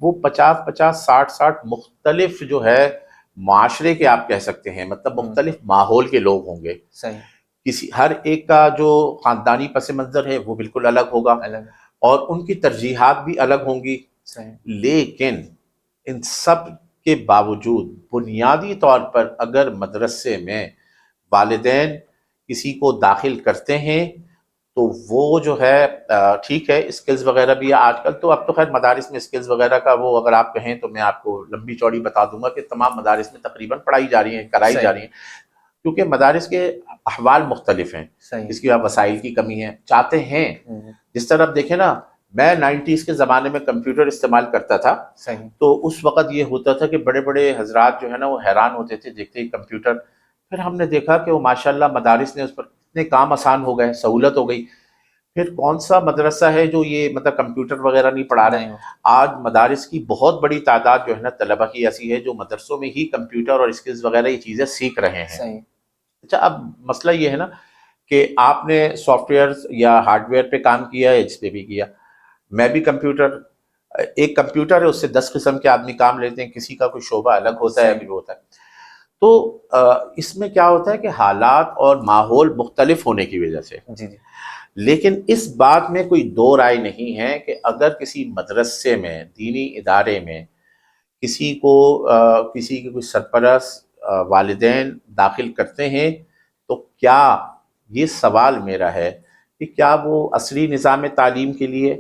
وہ 50 60 مختلف جو ہے معاشرے کے آپ کہہ سکتے ہیں، مطلب مختلف ماحول کے لوگ ہوں گے. صحیح. ہر ایک کا جو خاندانی پس منظر ہے وہ بالکل الگ ہوگا، الگ. اور ان کی ترجیحات بھی الگ ہوں گی. صحیح. لیکن ان سب کے باوجود بنیادی طور پر اگر مدرسے میں والدین کسی کو داخل کرتے ہیں تو وہ جو ہے ٹھیک ہے، اسکلز وغیرہ بھی آج کل تو اب تو خیر مدارس میں اسکلز وغیرہ کا وہ اگر آپ کہیں تو میں آپ کو لمبی چوڑی بتا دوں گا کہ تمام مدارس میں تقریباً پڑھائی جا رہی ہیں، کرائی جا رہی ہیں، کیونکہ مدارس کے احوال مختلف ہیں. صحیح. اس کی وسائل کی کمی ہے، چاہتے ہیں جس طرح آپ دیکھیں نا، میں 90s کے زمانے میں کمپیوٹر استعمال کرتا تھا. صحیح. تو اس وقت یہ ہوتا تھا کہ بڑے بڑے حضرات جو ہے نا وہ حیران ہوتے تھے دیکھتے ہی کمپیوٹر. پھر ہم نے دیکھا کہ وہ ماشاءاللہ مدارس نے اس پر اتنے کام آسان ہو گئے، سہولت ہو گئی. پھر کون سا مدرسہ ہے جو یہ مطلب کمپیوٹر وغیرہ نہیں پڑھا رہے؟ نہیں آج مدارس کی بہت بڑی تعداد جو ہے نا طلبہ کی ایسی ہے جو مدرسوں میں ہی کمپیوٹر اور اسکلز وغیرہ یہ چیزیں سیکھ رہے ہیں۔ صحیح، اچھا، اب مسئلہ یہ ہے نا کہ آپ نے سافٹ ویئر یا ہارڈ ویئر پہ کام کیا ہے، اس پہ بھی کیا، میں بھی کمپیوٹر، ایک کمپیوٹر ہے اس سے 10 قسم کے آدمی کام لیتے ہیں، کسی کا کوئی شعبہ الگ ہوتا ہے، صحیح، ابھی وہ ہوتا ہے۔ تو اس میں کیا ہوتا ہے کہ حالات اور ماحول مختلف ہونے کی وجہ سے، جی جی لیکن اس بات میں کوئی دو رائے نہیں ہے کہ اگر کسی مدرسے میں، دینی ادارے میں کسی کو کسی کے کوئی سرپرست والدین داخل کرتے ہیں تو کیا، یہ سوال میرا ہے کہ کیا وہ عصری نظام تعلیم کے لیے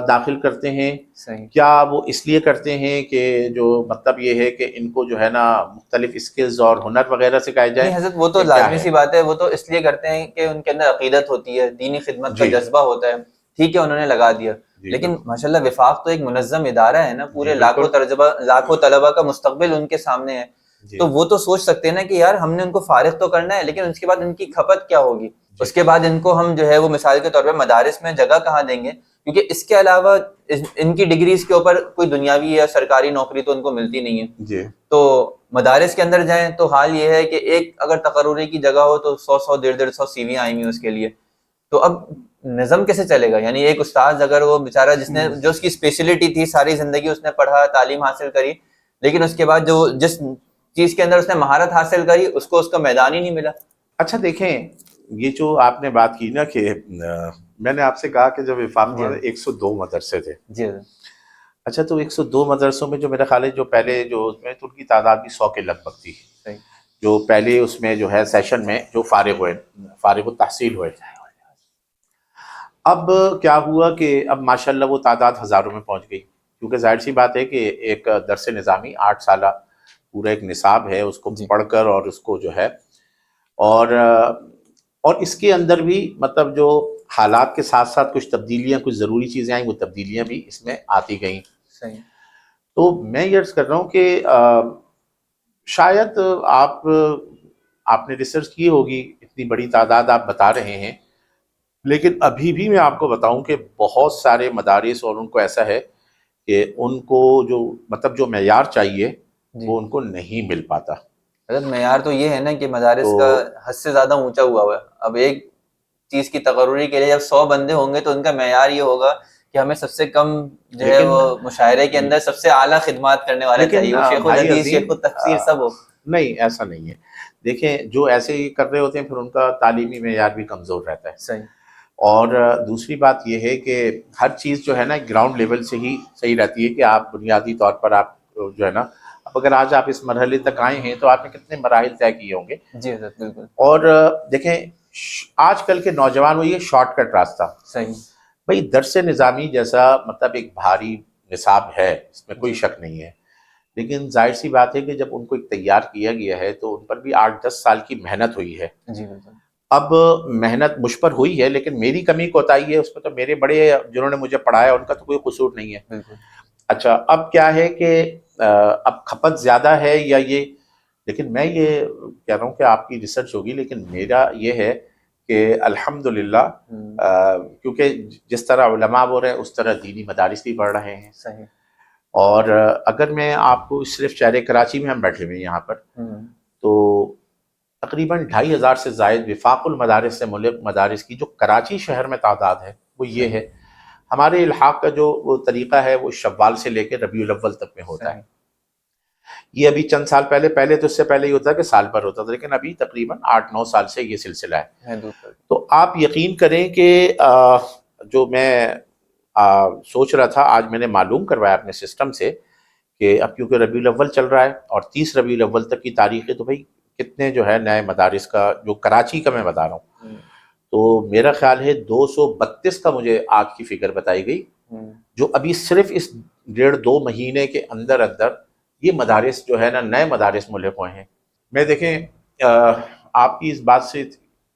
داخل کرتے ہیں؟ صحیح۔ کیا وہ اس لیے کرتے ہیں کہ جو مطلب یہ ہے کہ ان کو جو ہے نا مختلف اسکلز اور ہنر وغیرہ سکھائے جائیں، نہیں حضرت، وہ تو یا کیا لازمی ہے؟ سی بات ہے، وہ تو اس لیے کرتے ہیں کہ ان کے اندر عقیدت ہوتی ہے، دینی خدمت کا جی جذبہ ہوتا ہے، ٹھیک ہے انہوں نے لگا دیا، جی لیکن بالکل، ماشاءاللہ وفاق تو ایک منظم ادارہ ہے نا، جی پورے بالکل، لاکھوں طلبہ کا مستقبل ان کے سامنے ہے، جی تو وہ تو سوچ سکتے ہیں نا کہ یار ہم نے ان کو فارغ تو کرنا ہے، لیکن اس کے بعد ان کی کھپت کیا ہوگی، جی اس کے بعد ان کو ہم جو ہے وہ مثال کے طور پہ مدارس میں جگہ کہاں دیں گے، کیونکہ اس کے علاوہ ان کی ڈگریز کے اوپر کوئی دنیاوی یا سرکاری نوکری تو ان کو ملتی نہیں ہے، جی تو مدارس کے اندر جائیں تو حال یہ ہے کہ ایک اگر تقرری کی جگہ ہو تو 100 150 سیویاں آئی ہوئی اس کے لیے، تو اب نظم کیسے چلے گا؟ یعنی ایک استاذ اگر وہ بیچارہ جس نے جو اس کی اسپیشلٹی تھی، ساری زندگی اس نے پڑھا، تعلیم حاصل کری، لیکن اس کے بعد جو جس چیز کے اندر اس نے مہارت حاصل کری اس کو اس کا میدان ہی نہیں ملا۔ اچھا دیکھیں، یہ جو آپ نے بات کی نا کہ میں نے آپ سے کہا کہ جب وفاق جی میں 102 مدرسے تھے، جی اچھا تو 102 مدرسوں میں جو میرا خیال ہے جو پہلے جو اس میں تو ان کی تعداد بھی 100 کے لگ بھگ تھی، صحیح جو پہلے اس میں جو ہے سیشن میں جو فارغ ہوئے، فارغ التحصیل ہوئے۔ اب کیا ہوا کہ اب ماشاءاللہ وہ تعداد ہزاروں میں پہنچ گئی، کیونکہ ظاہر سی بات ہے کہ ایک درس نظامی 8 سالہ پورا ایک نصاب ہے، اس کو جی پڑھ کر اور اس کو جو ہے اور اس کے اندر بھی مطلب جو حالات کے ساتھ ساتھ کچھ تبدیلیاں، کچھ ضروری چیزیں آئیں، وہ تبدیلیاں بھی اس میں آتی گئیں۔ صحیح تو میں یہ عرض کر رہا ہوں کہ شاید آپ نے ریسرچ کی ہوگی، اتنی بڑی تعداد آپ بتا رہے ہیں، لیکن ابھی بھی میں آپ کو بتاؤں کہ بہت سارے مدارس اور ان کو ایسا ہے کہ ان کو جو مطلب جو معیار چاہیے جی، وہ ان کو نہیں مل پاتا۔ حضرت معیار تو یہ ہے نا کہ مدارس تو کا حد سے زیادہ اونچا ہوا ہوا ہے، اب ایک چیز کی تقرری کے لیے جب 100 بندے ہوں گے تو ان کا معیار یہ ہوگا کہ ہمیں سب سے کم جو ہے لیکن وہ مشاعرے کے اندر سب سے اعلیٰ خدمات کرنے والا چاہیے، وہ شیخ بھائی الحدیث، شیخ عظیم، التفسیر سب ہو۔ نہیں ایسا نہیں ہے۔ دیکھیں جو ایسے ہی کر رہے ہوتے ہیں پھر ان کا تعلیمی معیار بھی کمزور رہتا ہے، صحیح اور دوسری بات یہ ہے کہ ہر چیز جو ہے نا گراؤنڈ لیول سے ہی صحیح رہتی ہے کہ آپ بنیادی طور پر آپ جو ہے نا، اب اگر آج آپ اس مرحلے تک آئے ہیں تو آپ نے کتنے مراحل طے کیے ہوں گے، جی حضرت بالکل اور دیکھیں آج کل کے نوجوان وہ یہ شارٹ کٹ راستہ، صحیح بھئی درس نظامی جیسا مطلب ایک بھاری نصاب ہے، اس میں کوئی جی شک نہیں ہے، لیکن ظاہر سی بات ہے کہ جب ان کو ایک تیار کیا گیا ہے تو ان پر بھی 8-10 سال کی محنت ہوئی ہے۔ جی بالکل اب محنت مجھ پر ہوئی ہے لیکن میری کمی کوتاہی ہے، اس میں تو میرے بڑے جنہوں نے مجھے پڑھایا ان کا تو کوئی قصور نہیں ہے۔ بالکل اچھا اب کیا ہے کہ اب کھپت زیادہ ہے یا یہ، لیکن میں یہ کہہ رہا ہوں کہ آپ کی ریسرچ ہوگی، لیکن میرا یہ ہے کہ الحمدللہ کیونکہ جس طرح علماء بول رہے ہیں اس طرح دینی مدارس بھی بڑھ رہے ہیں، صحیح اور اگر میں آپ کو صرف شہر کراچی میں ہم بیٹھے ہوئے ہیں یہاں پر، تو تقریباً 2,500 سے زائد وفاق المدارس سے ملک مدارس کی جو کراچی شہر میں تعداد ہے وہ یہ صحیح ہے۔ ہمارے الحاق کا جو وہ طریقہ ہے وہ شوال سے لے کے ربیع الاول تک میں ہوتا ہے، صحیح یہ ابھی چند سال پہلے تو اس سے پہلے یہ ہوتا ہے کہ سال بھر ہوتا تھا، لیکن ابھی تقریباً 8-9 سال سے یہ سلسلہ ہے۔ ہے دوسرا تو آپ یقین کریں کہ جو میں سوچ رہا تھا، آج میں نے معلوم کروایا اپنے سسٹم سے کہ اب کیونکہ ربیع الاول چل رہا ہے اور 30 ربیع الاول تک کی تاریخ ہے، تو بھائی کتنے جو ہے نئے مدارس کا، جو کراچی کا میں بتا رہا ہوں، تو میرا خیال ہے 232 کا مجھے آج کی فگر بتائی گئی، جو ابھی صرف اس 1.5-2 مہینے کے اندر اندر یہ مدارس جو ہے نا نئے مدارس ملحق ہوئے ہیں۔ میں دیکھیں آپ کی اس بات سے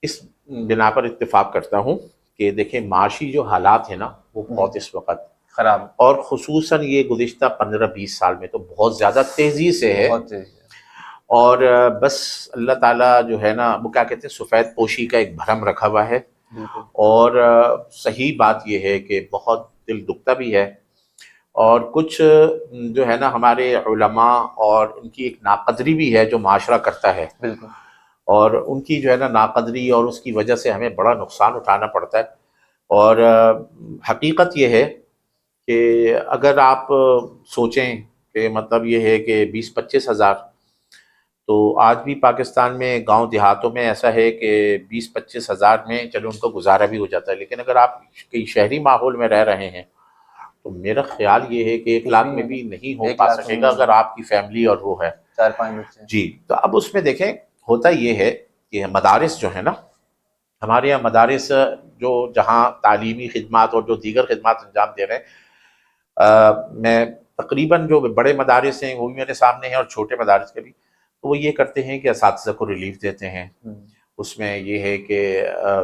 اس بنا پر اتفاق کرتا ہوں کہ دیکھیں معاشی جو حالات ہیں نا وہ بہت اس وقت، خراب اور خصوصاً یہ گزشتہ 15-20 سال میں تو بہت زیادہ تیزی سے ہے، بہت تیزی ہے۔ اور بس اللہ تعالیٰ جو ہے نا وہ کیا کہتے ہیں سفید پوشی کا ایک بھرم رکھا ہوا ہے، بالکل اور صحیح بات یہ ہے کہ بہت دل دکھتا بھی ہے، اور کچھ جو ہے نا ہمارے علماء اور ان کی ایک ناقدری بھی ہے جو معاشرہ کرتا ہے، بالکل اور ان کی جو ہے نا ناقدری اور اس کی وجہ سے ہمیں بڑا نقصان اٹھانا پڑتا ہے۔ اور حقیقت یہ ہے کہ اگر آپ سوچیں کہ مطلب یہ ہے کہ 20-25 ہزار، تو آج بھی پاکستان میں گاؤں دیہاتوں میں ایسا ہے کہ 20-25 ہزار میں چلو ان کو گزارا بھی ہو جاتا ہے، لیکن اگر آپ کئی شہری ماحول میں رہ رہے ہیں تو میرا خیال یہ ہے کہ 1 لاکھ میں بھی نہیں ہو 1 پا لاکھ سکے گا اگر آپ کی فیملی اور وہ ہے۔ 4-5 بچے ہیں۔ جی، تو اب اس میں دیکھیں ہوتا یہ ہے کہ مدارس جو ہے نا، ہمارے یہاں مدارس جو جہاں تعلیمی خدمات اور جو دیگر خدمات انجام دے رہے ہیں، میں تقریباً جو بڑے مدارس ہیں وہ بھی میرے سامنے ہیں اور چھوٹے مدارس کے بھی، تو وہ یہ کرتے ہیں کہ اساتذہ کو ریلیف دیتے ہیں۔ اس میں یہ ہے کہ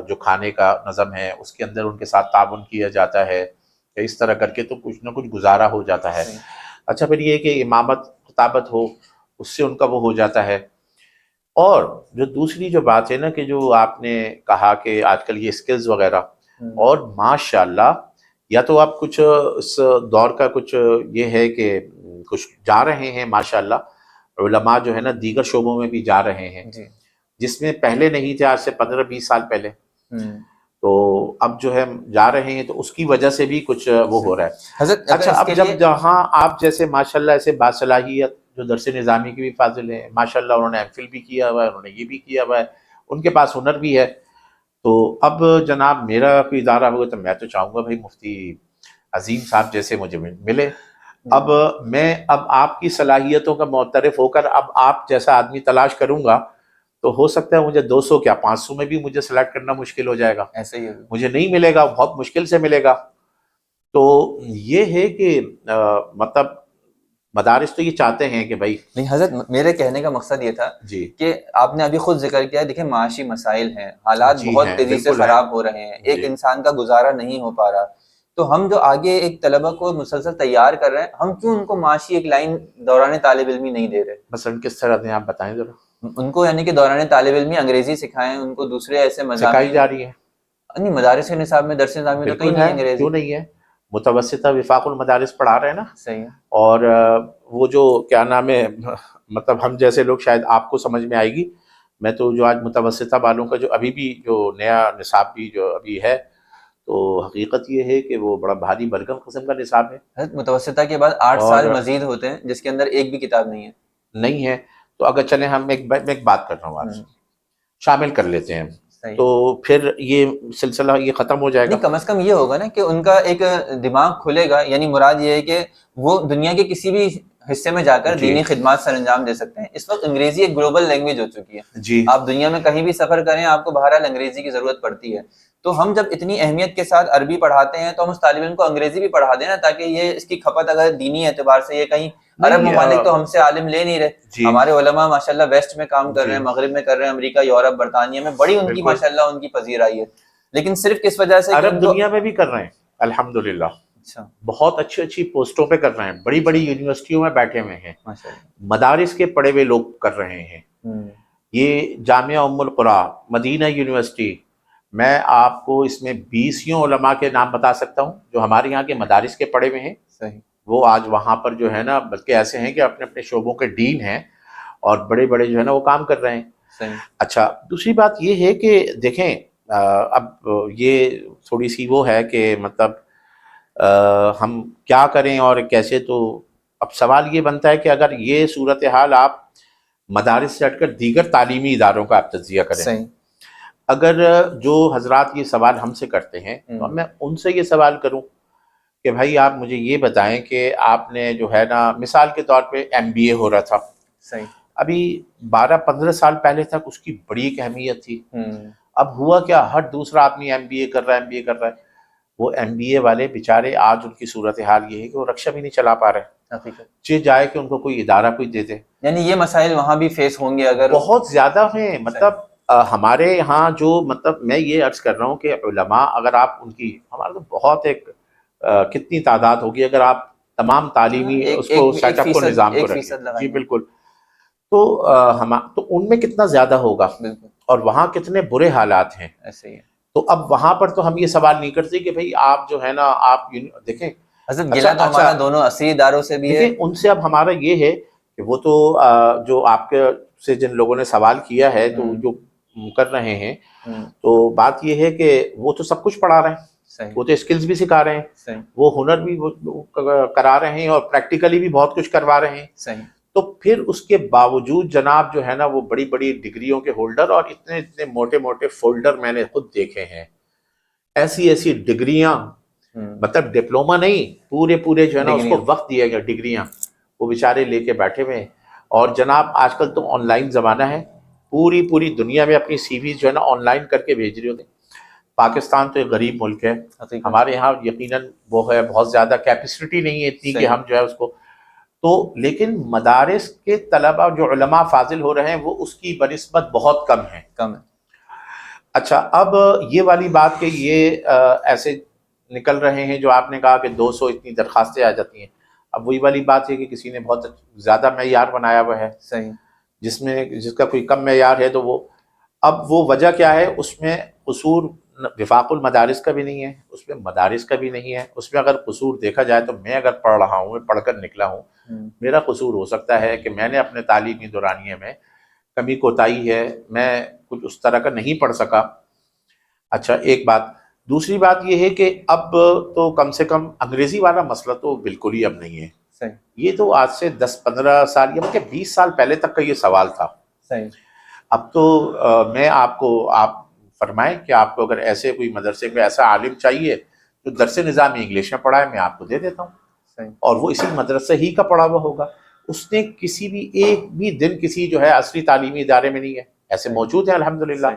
جو کھانے کا نظم ہے اس کے اندر ان کے ساتھ تعاون کیا جاتا ہے، اس طرح کر کے تو کچھ نہ کچھ گزارا ہو جاتا ہے۔ اچھا، پھر یہ ہے کہ امامت خطابت ہو، اس سے ان کا وہ ہو جاتا ہے۔ اور جو دوسری جو بات ہے نا کہ جو آپ نے کہا کہ آج کل یہ اسکلز وغیرہ، اور ماشاءاللہ یا تو آپ کچھ اس دور کا کچھ یہ ہے کہ کچھ جا رہے ہیں ماشاءاللہ، علماء جو ہے نا دیگر شعبوں میں بھی جا رہے ہیں، جس میں پہلے نہیں تھے، آج سے 15-20 سال پہلے، تو اب جو ہے جا رہے ہیں، تو اس کی وجہ سے بھی کچھ وہ ہو رہا ہے۔ حضرت اچھا، اب جب جہاں آپ جیسے ماشاءاللہ ایسے باصلاحیت جو درس نظامی کے بھی فاضل ہیں، ماشاءاللہ انہوں نے ایم فل بھی کیا ہوا ہے، انہوں نے یہ بھی کیا ہوا ہے، ان کے پاس ہنر بھی ہے، تو اب جناب میرا کوئی ادارہ ہوگا تو میں تو چاہوں گا بھائی مفتی عظیم صاحب جیسے مجھے ملے۔ اب میں آپ کی صلاحیتوں کا معترف ہو کر اب آپ جیسا آدمی تلاش کروں گا تو ہو سکتا ہے مجھے 200 کیا 500 میں بھی مجھے سلیکٹ کرنا مشکل ہو جائے گا، ایسے ہی مجھے نہیں ملے گا، بہت مشکل سے ملے گا۔ تو یہ ہے کہ مطلب مدارس تو یہ چاہتے ہیں کہ بھائی، نہیں حضرت، میرے کہنے کا مقصد یہ تھا جی کہ آپ نے ابھی خود ذکر کیا، دیکھیں معاشی مسائل ہیں، حالات جی بہت ہیں، تیزی سے بالکل ہیں، خراب ہو رہے ہیں، ایک جی انسان کا گزارا نہیں ہو پا رہا، تو ہم جو آگے ایک طلبہ کو مسلسل تیار کر رہے ہیں، ہم کیوں ان کو معاشی ایک لائن دوران طالب علمی نہیں دے رہے؟ مثلا کس طرح دیں، آپ بتائیں ذرا۔ ان کو یعنی کہ دوران طالب علمی انگریزی سکھائیں، ان کو دوسرے ایسے سکھائی مضامین، جا رہی ہے، نہیں مدارس نصاب میں درس نظام میں تو کہیں بالکل نہیں ہے، ہے انگریزی۔ کیوں نہیں ہے، متوسطہ وفاق المدارس پڑھا رہے ہیں نا، صحیح ہے۔ اور وہ جو کیا نام ہے، مطلب ہم جیسے لوگ شاید آپ کو سمجھ میں آئے گی، میں تو جو آج متوسطہ والوں کا جو ابھی بھی جو نیا نصاب بھی جو ابھی ہے، تو حقیقت یہ ہے کہ وہ بڑا بھاری بھرکم قسم کا نصاب ہے، حضرت متوسطہ کے بعد 8 اور سال مزید ہوتے ہیں جس کے اندر ایک بھی کتاب نہیں ہے۔ نہیں ہے، تو اگر چلیں ہم ایک بات کر رہا ہوں آپ سے، شامل کر لیتے ہیں، صحیح۔ تو پھر یہ سلسلہ یہ ختم ہو جائے گا۔ نہیں، کم از کم یہ ہوگا نا کہ ان کا ایک دماغ کھلے گا، یعنی مراد یہ ہے کہ وہ دنیا کے کسی بھی حصے میں جا کر جی دینی خدمات سر انجام دے سکتے ہیں۔ اس وقت انگریزی ایک گلوبل لینگویج ہو چکی ہے، جی آپ دنیا میں کہیں بھی سفر کریں آپ کو بہرحال انگریزی کی ضرورت پڑتی ہے، تو ہم جب اتنی اہمیت کے ساتھ عربی پڑھاتے ہیں تو ہم اس طالب علم کو انگریزی بھی پڑھا دیں نا، تاکہ یہ اس کی کھپت اگر دینی اعتبار سے، یہ کہیں عرب ممالک تو ہم سے عالم لے نہیں رہے، جی ہمارے علماء ماشاءاللہ ویسٹ میں کام کر رہے جی ہیں، مغرب میں کر رہے ہیں، امریکہ، یورپ، برطانیہ میں بڑی ان کی بالکل، ماشاءاللہ ان کی پذیرائی ہے، لیکن صرف کس وجہ سے کہ عرب ان کو، دنیا میں بھی کر رہے ہیں الحمدللہ، اچھا بہت اچھی اچھی پوسٹوں پہ کر رہے ہیں، بڑی بڑی یونیورسٹیوں میں بیٹھے ہوئے ہیں، ماشاءاللہ، مدارس کے پڑھے ہوئے لوگ کر رہے ہیں۔ یہ جامعہ ام القریٰ، مدینہ یونیورسٹی، میں آپ کو اس میں 20 علماء کے نام بتا سکتا ہوں جو ہمارے یہاں کے مدارس کے پڑھے ہوئے ہیں، صحیح، وہ آج وہاں پر جو ہے نا بلکہ ایسے ہیں کہ اپنے اپنے شعبوں کے ڈین ہیں، اور بڑے بڑے جو ہے نا وہ کام کر رہے ہیں۔ صحیح۔ اچھا، دوسری بات یہ ہے کہ دیکھیں اب یہ تھوڑی سی وہ ہے کہ مطلب ہم کیا کریں اور کیسے، تو اب سوال یہ بنتا ہے کہ اگر یہ صورتحال آپ مدارس سے ہٹ کر دیگر تعلیمی اداروں کا آپ تجزیہ کریں، صحیح۔ اگر جو حضرات یہ سوال ہم سے کرتے ہیں تو میں ان سے یہ سوال کروں کہ بھائی آپ مجھے یہ بتائیں کہ آپ نے جو ہے نا مثال کے طور پہ ایم بی اے ہو رہا تھا، صحیح۔ ابھی 12-15 سال پہلے تک اس کی بڑی ایک اہمیت تھی، اب ہوا کیا، ہر دوسرا آدمی ایم بی اے کر رہا ہے، ایم بی اے کر رہا ہے، وہ ایم بی اے والے بیچارے آج ان کی صورتحال یہ ہے کہ وہ رکشہ بھی نہیں چلا پا رہے، چاہے جائے کہ ان کو کوئی ادارہ کوئی دے دے۔ یعنی یہ مسائل وہاں بھی فیس ہوں گے اگر، بہت زیادہ ہیں، مطلب ہمارے یہاں جو مطلب میں یہ عرض کر رہا ہوں کہ علماء اگر آپ ان کی، ہمارا تو بہت ایک کتنی تعداد ہوگی اگر آپ تمام تعلیمی اس کو سیٹ اپ کو نظام کو رکھیں، جی بالکل، تو تو ان میں کتنا زیادہ ہوگا، بالکل اور وہاں کتنے برے حالات ہیں۔ ایسے ہی ہے۔ تو اب وہاں پر تو ہم یہ سوال نہیں کرتے کہ بھائی آپ جو ہے نا آپ دیکھیں حضرت گلہ تو ہمارا دونوں عصری اداروں سے بھی ہے. دیکھیں ان سے اب ہمارا یہ ہے کہ وہ تو جو آپ کے سے جن لوگوں نے سوال کیا ہے تو جو کر رہے ہیں تو بات یہ ہے کہ وہ تو سب کچھ پڑھا رہے ہیں, وہ تو اسکلز بھی سکھا رہے ہیں, وہ ہنر بھی کرا رہے ہیں اور پریکٹیکلی بھی بہت کچھ کروا رہے ہیں. تو پھر اس کے باوجود جناب جو ہے نا وہ بڑی بڑی ڈگریوں کے ہولڈر اور اتنے اتنے موٹے موٹے فولڈر میں نے خود دیکھے ہیں, ایسی ایسی ڈگریاں, مطلب ڈپلوما نہیں, پورے جو ہے نا اس کو وقت دیا گیا ڈگریاں, وہ بیچارے لے کے بیٹھے ہوئے ہیں. اور جناب آج کل تو آن لائن زمانہ ہے, پوری دنیا میں اپنی سی ویز جو ہے نا آن لائن کر کے بھیج رہی ہوتے ہیں. پاکستان تو ایک غریب ملک ہے, ہمارے یہاں یقیناً وہ ہے بہت زیادہ کیپیسٹی نہیں ہے اتنی کہ ہم جو ہے اس کو تو, لیکن مدارس کے طلبہ جو علماء فاضل ہو رہے ہیں وہ اس کی بنسبت بہت کم ہے. اچھا اب یہ والی بات کہ یہ ایسے نکل رہے ہیں جو آپ نے کہا کہ 200 اتنی درخواستیں آ جاتی ہیں, اب وہی والی بات ہے کہ کسی نے بہت زیادہ معیار بنایا ہوا ہے, جس کا کوئی کم معیار ہے تو وہ اب وہ وجہ کیا ہے, اس میں قصور وفاق المدارس کا بھی نہیں ہے, اس میں مدارس کا بھی نہیں ہے. اس میں اگر قصور دیکھا جائے تو میں اگر پڑھ رہا ہوں, میں پڑھ کر نکلا ہوں, میرا قصور ہو سکتا ہے کہ میں نے اپنے تعلیمی دورانیے میں کمی کوتاہی ہے, میں کچھ اس طرح کا نہیں پڑھ سکا. اچھا ایک بات, دوسری بات یہ ہے کہ اب تو کم سے کم انگریزی والا مسئلہ تو بالکل ہی اب نہیں ہے. یہ تو آج سے 10-15 سال یا بلکہ 20 سال پہلے تک کا یہ سوال تھا. اب تو میں آپ فرمائیں کہ آپ کو اگر ایسے کوئی مدرسے میں ایسا عالم چاہیے جو درس نظامی انگلش میں پڑھائے, میں آپ کو دے دیتا ہوں, اور وہ اسی مدرسے ہی کا پڑھا ہوا ہوگا. اس نے کسی بھی ایک بھی دن کسی جو ہے عصری تعلیمی ادارے میں نہیں ہے, ایسے موجود ہیں الحمدللہ.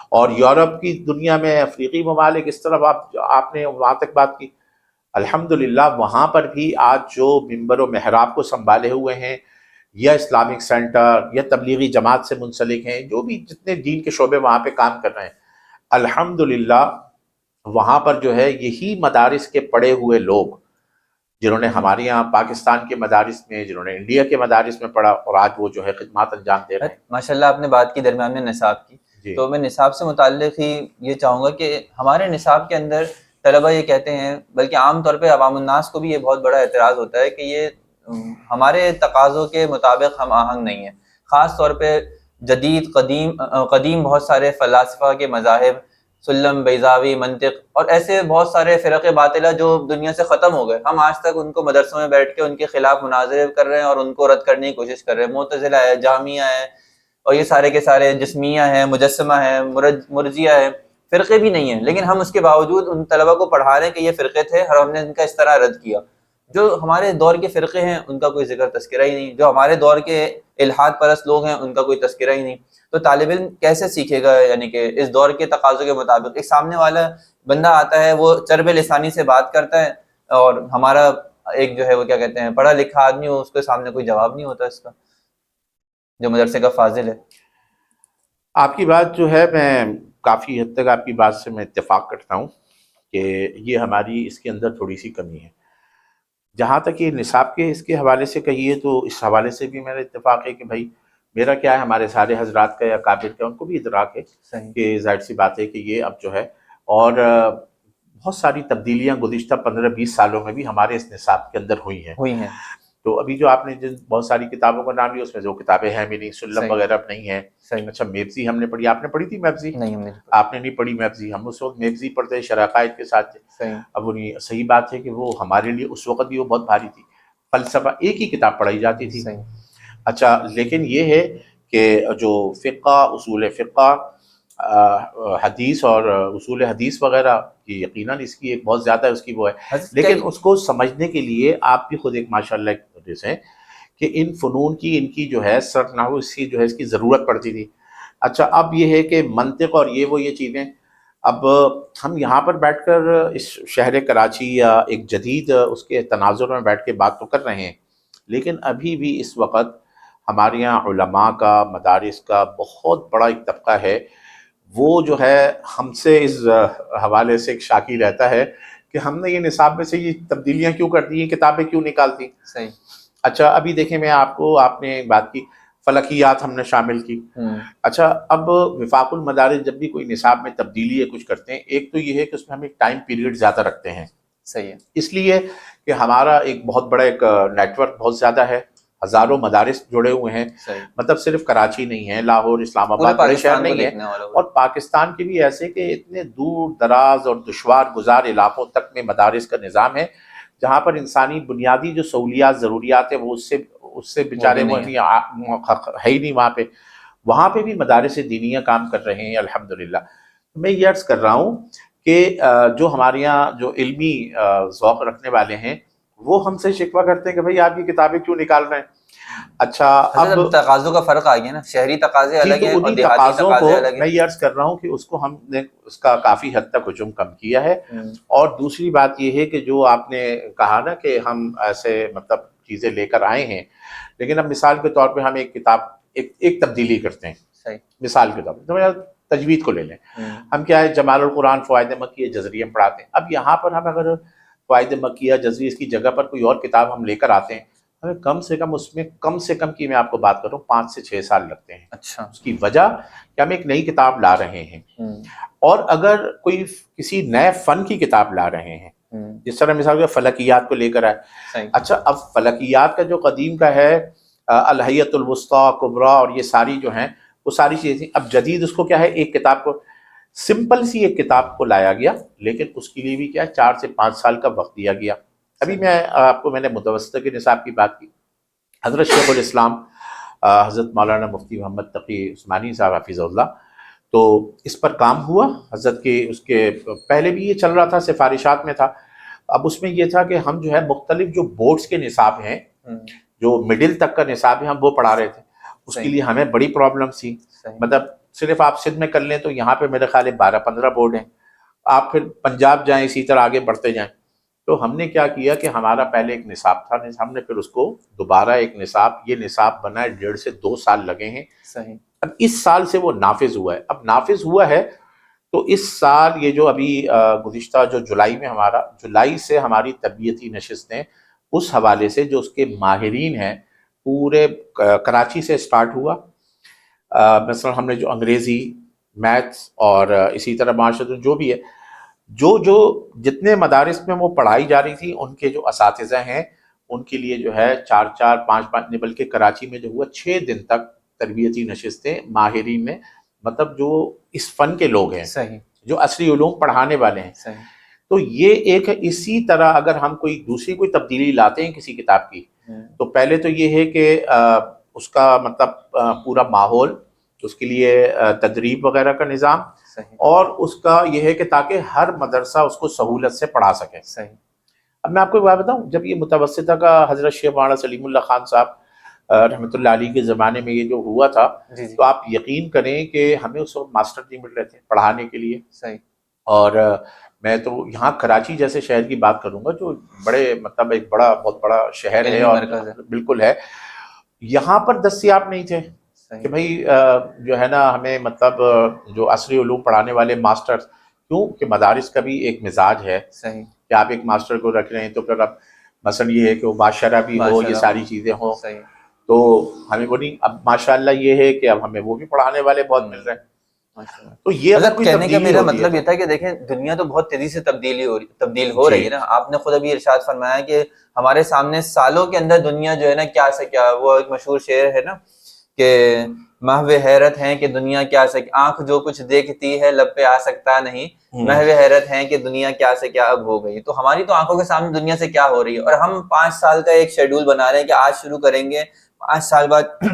اور یورپ کی دنیا میں, افریقی ممالک, اس طرف آپ نے وہاں تک بات کی, الحمدللہ وہاں پر بھی آج جو منبر و محراب کو سنبھالے ہوئے ہیں, یا اسلامک سینٹر یا تبلیغی جماعت سے منسلک ہیں, جو بھی جتنے دین کے شعبے وہاں پہ کام کر رہے ہیں, الحمدللہ وہاں پر جو ہے یہی مدارس کے پڑھے ہوئے لوگ جنہوں نے ہمارے یہاں پاکستان کے مدارس میں, جنہوں نے انڈیا کے مدارس میں پڑھا, اور آج وہ جو ہے خدمات انجام دے رہے ہیں. ماشاءاللہ آپ نے بات کی درمیان میں نصاب کی, تو میں نصاب سے متعلق ہی یہ چاہوں گا کہ ہمارے نصاب کے اندر طلبہ یہ کہتے ہیں, بلکہ عام طور پہ عوام الناس کو بھی یہ بہت بڑا اعتراض ہوتا ہے کہ یہ ہمارے تقاضوں کے مطابق ہم آہنگ نہیں ہے. خاص طور پہ جدید قدیم بہت سارے فلاسفہ کے مذاہب, سلم, بیضاوی, منطق اور ایسے بہت سارے فرق باطلہ جو دنیا سے ختم ہو گئے, ہم آج تک ان کو مدرسوں میں بیٹھ کے ان کے خلاف مناظرے کر رہے ہیں اور ان کو رد کرنے کی کوشش کر رہے ہیں. معتزلہ ہے, جہمیہ ہے, اور یہ سارے کے سارے جسمیہ ہیں, مجسمہ ہے, مرجیہ ہے, فرقے بھی نہیں ہیں, لیکن ہم اس کے باوجود ان طلبہ کو پڑھا رہے ہیں کہ یہ فرقے تھے اور ہم نے ان کا اس طرح رد کیا. جو ہمارے دور کے فرقے ہیں ان کا کوئی ذکر تذکرہ ہی نہیں, جو ہمارے دور کے الحاد پرست لوگ ہیں ان کا کوئی تذکرہ ہی نہیں. تو طالب علم کیسے سیکھے گا, یعنی کہ اس دور کے تقاضوں کے مطابق ایک سامنے والا بندہ آتا ہے, وہ چرب لسانی سے بات کرتا ہے, اور ہمارا ایک جو ہے وہ کیا کہتے ہیں پڑھا لکھا آدمی ہو, اس کے سامنے کوئی جواب نہیں ہوتا اس کا, جو مدرسے کا فاضل ہے. آپ کی بات جو ہے میں کافی حد تک آپ کی بات سے میں اتفاق کرتا ہوں کہ یہ ہماری اس کے اندر تھوڑی سی کمی ہے. جہاں تک یہ نصاب کے اس کے حوالے سے کہیے تو اس حوالے سے بھی میرا اتفاق ہے کہ بھائی میرا کیا ہے, ہمارے سارے حضرات کا یا کابر کا ان کو بھی ادراک ہے کہ ظاہر سی بات ہے کہ یہ اب جو ہے, اور بہت ساری تبدیلیاں گزشتہ 15-20 سالوں میں بھی ہمارے اس نصاب کے اندر ہوئی ہیں. تو ابھی جو آپ نے جن بہت ساری کتابوں کا نام لیا اس میں جو کتابیں ہیں بھی نہیں, سلم وغیرہ نہیں ہیں. اچھا میبزی ہم نے پڑھی, آپ نے پڑھی تھی میبزی؟ آپ نے نہیں پڑھی میبزی, ہم اس وقت میبزی پڑھتے شرائط کے ساتھ. اب انہیں صحیح بات ہے کہ وہ ہمارے لیے اس وقت بھی وہ بہت بھاری تھی, فلسفہ ایک ہی کتاب پڑھائی جاتی تھی. اچھا لیکن یہ ہے کہ جو فقہ, اصول فقہ, حدیث اور اصول حدیث وغیرہ کی یقیناً اس کی ایک بہت زیادہ اس کی وہ ہے, لیکن اس کو سمجھنے کے لیے آپ بھی خود ایک ماشاءاللہ ایک مدرس ہیں کہ ان فنون کی ان کی جو ہے سرٹ نہ ہو, اس کی جو ہے اس کی ضرورت پڑتی تھی. اچھا اب یہ ہے کہ منطق اور یہ چیزیں, اب ہم یہاں پر بیٹھ کر اس شہر کراچی یا ایک جدید اس کے تناظر میں بیٹھ کے بات تو کر رہے ہیں, لیکن ابھی بھی اس وقت ہمارے یہاں علماء کا, مدارس کا بہت بڑا ایک طبقہ ہے, وہ جو ہے ہم سے اس حوالے سے ایک شاکی رہتا ہے کہ ہم نے یہ نصاب میں سے یہ تبدیلیاں کیوں کر دی ہیں, کتابیں کیوں نکالتی. صحیح. اچھا ابھی دیکھیں میں آپ نے ایک بات کی, فلکیات ہم نے شامل کی. اچھا اب وفاق المدارس جب بھی کوئی نصاب میں تبدیلی یا کچھ کرتے ہیں، ایک تو یہ ہے کہ اس میں ہم ایک ٹائم پیریڈ زیادہ رکھتے ہیں. صحیح ہے. اس لیے کہ ہمارا ایک بہت بڑا ایک نیٹ ورک بہت زیادہ ہے، ہزاروں مدارس جڑے ہوئے ہیں. مطلب صرف کراچی نہیں ہے، لاہور، اسلام آباد بڑے شہر نہیں ہیں، اور پاکستان کے بھی ایسے کہ اتنے دور دراز اور دشوار گزار علاقوں تک میں مدارس کا نظام ہے جہاں پر انسانی بنیادی جو سہولیات ضروریات ہیں وہ اس سے بیچارے وہ ہے ہی نہیں وہاں پہ بھی مدارس دینیہ کام کر رہے ہیں الحمدللہ. میں یہ عرض کر رہا ہوں کہ جو ہمارے یہاں جو علمی ذوق رکھنے والے ہیں وہ ہم سے شکوہ کرتے ہیں کہ بھئی آپ یہ کتابیں کیوں نکال رہے ہیں. اچھا اب تقاضوں کا فرق آ گیا نا، شہری تقاضے الگ ہیں اور دیہاتی تقاضے الگ ہیں. میں یہ عرض کر رہا ہوں کہ اس کو ہم نے اس کا کافی حد تک ہجوم کم کیا ہے. اور دوسری بات یہ ہے کہ جو آپ نے کہا نا کہ ہم ایسے مطلب چیزیں لے کر آئے ہیں، لیکن اب مثال کے طور پہ ہم ایک کتاب ایک تبدیلی کرتے ہیں. مثال کے طور پہ تجوید کو لے لیں، ہم کیا ہے جمال القرآن فوائد مکیہ جزریہ ہم پڑھاتے ہیں. اب یہاں پر ہم اگر فوائد مکیہ جزریہ اس کی جگہ پر کوئی اور کتاب ہم لے کر آتے ہیں، ہمیں کم سے کم اس میں کم سے کم کی میں آپ کو بات کروں 5 سے 6 سال لگتے ہیں. اچھا. اس کی وجہ کہ ہم ایک نئی کتاب لا رہے ہیں، اور اگر کوئی کسی نئے فن کی کتاب لا رہے ہیں، جس طرح مثال کے فلکیات کو لے کر آئے. اچھا اب فلکیات کا جو قدیم کا ہے الہیۃ الوسطیٰ کبریٰ اور یہ ساری جو ہیں وہ ساری چیزیں، اب جدید اس کو کیا ہے ایک کتاب کو سمپل سی ایک کتاب کو لایا گیا، لیکن اس کے لیے بھی کیا ہے 4 سے 5 سال کا وقت دیا گیا. ابھی میں نے متوسطہ کے نصاب کی بات کی. حضرت شیخ الاسلام حضرت مولانا مفتی محمد تقی عثمانی صاحب حفظہ اللہ، تو اس پر کام ہوا حضرت کے، اس کے پہلے بھی یہ چل رہا تھا، سفارشات میں تھا. اب اس میں یہ تھا کہ ہم جو ہے مختلف جو بورڈز کے نصاب ہیں، جو مڈل تک کا نصاب ہے، ہم وہ پڑھا رہے تھے. اس کے لیے ہمیں بڑی پرابلم تھی. مطلب صرف آپ سندھ میں کر لیں تو یہاں پہ میرے خیال 12-15 بورڈ ہیں، آپ پھر پنجاب جائیں، اسی طرح آگے بڑھتے جائیں. تو ہم نے کیا کیا کہ ہمارا پہلے ایک نصاب تھا، ہم نے پھر اس کو دوبارہ ایک نصاب، یہ نصاب بنا ہے 1.5 سے 2 سال لگے ہیں. صحیح. اب اس سال سے وہ نافذ ہوا ہے. اب نافذ ہوا ہے تو اس سال یہ جو ابھی گزشتہ جو جولائی سے ہماری تربیتی نشستیں اس حوالے سے جو اس کے ماہرین ہیں پورے کراچی سے سٹارٹ ہوا. مثلا ہم نے جو انگریزی، میتھس اور اسی طرح معاشرت جو بھی ہے، جو جتنے مدارس میں وہ پڑھائی جا رہی تھی، ان کے جو اساتذہ ہیں ان کے لیے جو ہے 4-4 5-5 نہیں بلکہ کراچی میں جو ہوا 6 دن تک تربیتی نشستیں ماہرین نے، مطلب جو اس فن کے لوگ ہیں، صحیح، جو عصری علوم پڑھانے والے ہیں. صحیح. تو یہ ایک اسی طرح اگر ہم کوئی تبدیلی لاتے ہیں کسی کتاب کی، تو پہلے تو یہ ہے کہ اس کا مطلب پورا ماحول، اس کے لیے تدریب وغیرہ کا نظام، اور اس کا یہ ہے کہ تاکہ ہر مدرسہ اس کو سہولت سے پڑھا سکے. صحیح. اب میں آپ کو ایک بات بتاؤں، جب یہ متوسطہ کا حضرت شیخ مولانا سلیم اللہ خان صاحب رحمۃ اللہ علیہ کے زمانے میں یہ جو ہوا تھا، تو آپ یقین کریں کہ ہمیں اس وقت ماسٹر نہیں مل رہے تھے پڑھانے کے لیے. صحیح. اور میں تو یہاں کراچی جیسے شہر کی بات کروں گا جو بڑے مطلب ایک بہت بڑا شہر ہے اور بالکل ہے، یہاں پر دستیاب نہیں تھے کہ بھائی جو ہے نا ہمیں مطلب جو عصری علوم پڑھانے والے ماسٹر، کیوں کہ مدارس کا بھی ایک مزاج ہے کہ آپ ایک ماسٹر کو رکھ رہے ہیں تو پھر اب مثلا یہ ہے کہ وہ باشرہ بھی ہو، یہ ساری چیزیں ہوں. تو ہمیں وہ نہیں، اب ماشاءاللہ یہ ہے کہ اب ہمیں وہ بھی پڑھانے والے بہت مل رہے ہیں. تو یہ مطلب کہنے کا میرا مطلب یہ تھا کہ دیکھیں دنیا تو بہت تیزی سے تبدیل ہو رہی ہے نا. آپ نے خود ابھی ارشاد فرمایا کہ ہمارے سامنے سالوں کے اندر دنیا جو ہے نا کیا سے کیا، وہ ایک مشہور شعر ہے نا کہ محو حیرت ہیں کہ دنیا کیا سے، آنکھ جو کچھ دیکھتی ہے لب پہ آ سکتا نہیں، محو حیرت ہیں کہ دنیا کیا سے کیا اب ہو گئی. تو ہماری تو آنکھوں کے سامنے دنیا سے کیا ہو رہی ہے، اور ہم 5 سال کا ایک شیڈول بنا رہے ہیں کہ آج شروع کریں گے، 5 سال بعد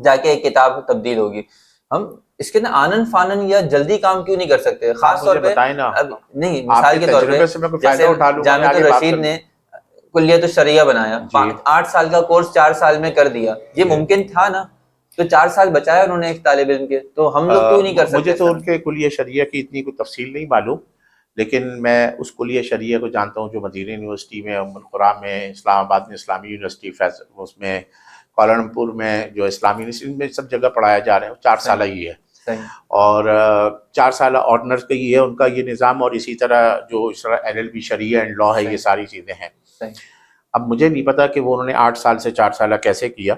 جا کے ایک کتاب تبدیل ہوگی. ہم اس کے نا آنن فانن یا جلدی کام کیوں نہیں کر سکتے؟ خاص طور پہ نہیں، مثال کے طور پہ جیسے جامعۃ الرشید نے کلیت الشریعہ بنایا، 8 سال کا کورس 4 سال میں کر دیا. یہ ممکن تھا نا، تو 4 سال بچایا انہوں نے ایک طالب علم کے، تو ہم لوگ کیوں نہیں کر سکتے؟ مجھے تو ان کے کلیہ شریعہ کی اتنی کوئی تفصیل نہیں معلوم، لیکن میں اس کلیہ شریعہ کو جانتا ہوں جو مدینہ یونیورسٹی میں، ام القریٰ میں، اسلام آباد میں اسلامی یونیورسٹی، اس میں کوالالمپور میں جو اسلامی یونیورسٹی میں سب جگہ پڑھایا جا رہا ہے، 4 سالہ ہی ہے. اور 4 سالہ آرڈنرز کا ہی ہے ان کا یہ نظام، اور اسی طرح جو اس طرح LLB شریعہ اینڈ لا ہے، یہ ساری چیزیں ہیں. اب مجھے نہیں پتا کہ وہ انہوں نے 8 سال سے 4 سالہ کیسے کیا،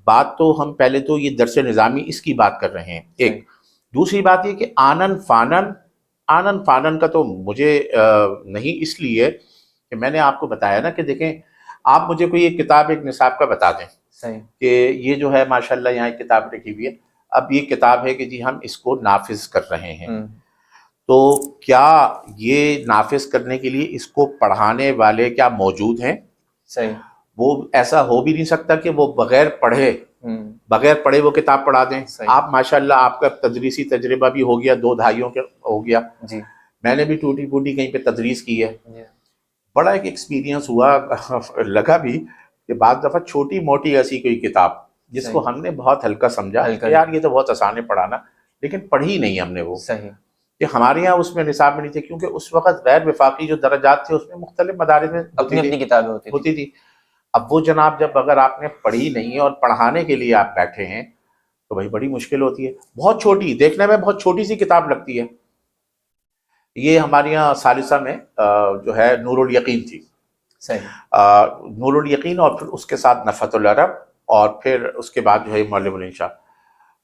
بات تو ہم پہلے تو یہ درس نظامی اس کی بات کر رہے ہیں ایک. دوسری بات یہ کہ آنن فانن کا تو مجھے نہیں، اس لیے کہ میں نے آپ کو بتایا نا کہ دیکھیں آپ مجھے کوئی ایک کتاب ایک نصاب کا بتا دیں کہ یہ جو ہے ماشاءاللہ یہاں ایک کتاب رکھی ہوئی ہے، اب یہ کتاب ہے کہ جی ہم اس کو نافذ کر رہے ہیں، تو کیا یہ نافذ کرنے کے لیے اس کو پڑھانے والے کیا موجود ہیں؟ صحیح. وہ ایسا ہو بھی نہیں سکتا کہ وہ بغیر پڑھے وہ کتاب پڑھا دیں. آپ ماشاءاللہ آپ کا تدریسی تجربہ بھی ہو گیا، 2 دہائیوں کے ہو گیا. جی میں نے بھی ٹوٹی پھوٹی کہیں پہ تدریس کی ہے. بڑا ایک ایکسپیرینس ہوا، لگا بھی کہ بعض دفعہ چھوٹی موٹی ایسی کوئی کتاب جس کو ہم نے بہت ہلکا سمجھا کہ یار یہ تو بہت آسان ہے پڑھانا، لیکن پڑھی نہیں ہم نے وہ. کہ ہمارے یہاں اس میں نصاب میں نہیں تھے، کیونکہ اس وقت غیر وفاقی جو درجات تھے اس میں مختلف مدارس میں اپنی کتابیں ہوتی تھی. اب وہ جناب جب اگر آپ نے پڑھی نہیں اور پڑھانے کے لیے آپ بیٹھے ہیں تو بھائی بڑی مشکل ہوتی ہے. بہت چھوٹی، دیکھنے میں بہت چھوٹی سی کتاب لگتی ہے. یہ ہمارے یہاں ثالثہ میں جو ہے نور الیقین تھی. نور الیقین، اور پھر اس کے ساتھ نفحۃ العرب، اور پھر اس کے بعد جو ہے معلم الانشاء.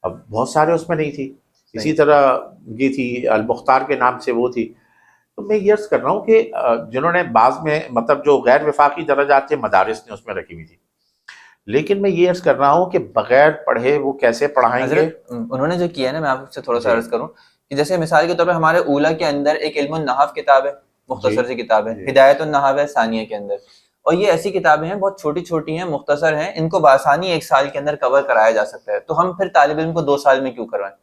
اب بہت سارے اس میں نہیں تھی. اسی طرح یہ تھی المختار کے نام سے وہ تھی. تو میں یہ عرض کر رہا ہوں کہ جنہوں نے بعض میں مطلب جو غیر وفاقی درجات تھے مدارس نے اس میں رکھی ہوئی تھی، لیکن میں یہ عرض کر رہا ہوں کہ بغیر پڑھے وہ کیسے پڑھائیں گے؟ انہوں نے جو کیا ہے نا، میں آپ سے تھوڑا سا عرض کروں کہ جیسے مثال کے طور پر ہمارے اولیٰ کے اندر ایک علم النحو کتاب ہے، مختصر سی کتاب ہے. ہدایت النحو ہے ثانیہ کے اندر. اور یہ ایسی کتابیں ہیں بہت چھوٹی چھوٹی ہیں، مختصر ہیں، ان کو بآسانی 1 سال کے اندر کور کرایا جا سکتا ہے. تو ہم پھر طالب علم کو 2 سال میں کیوں کروائیں؟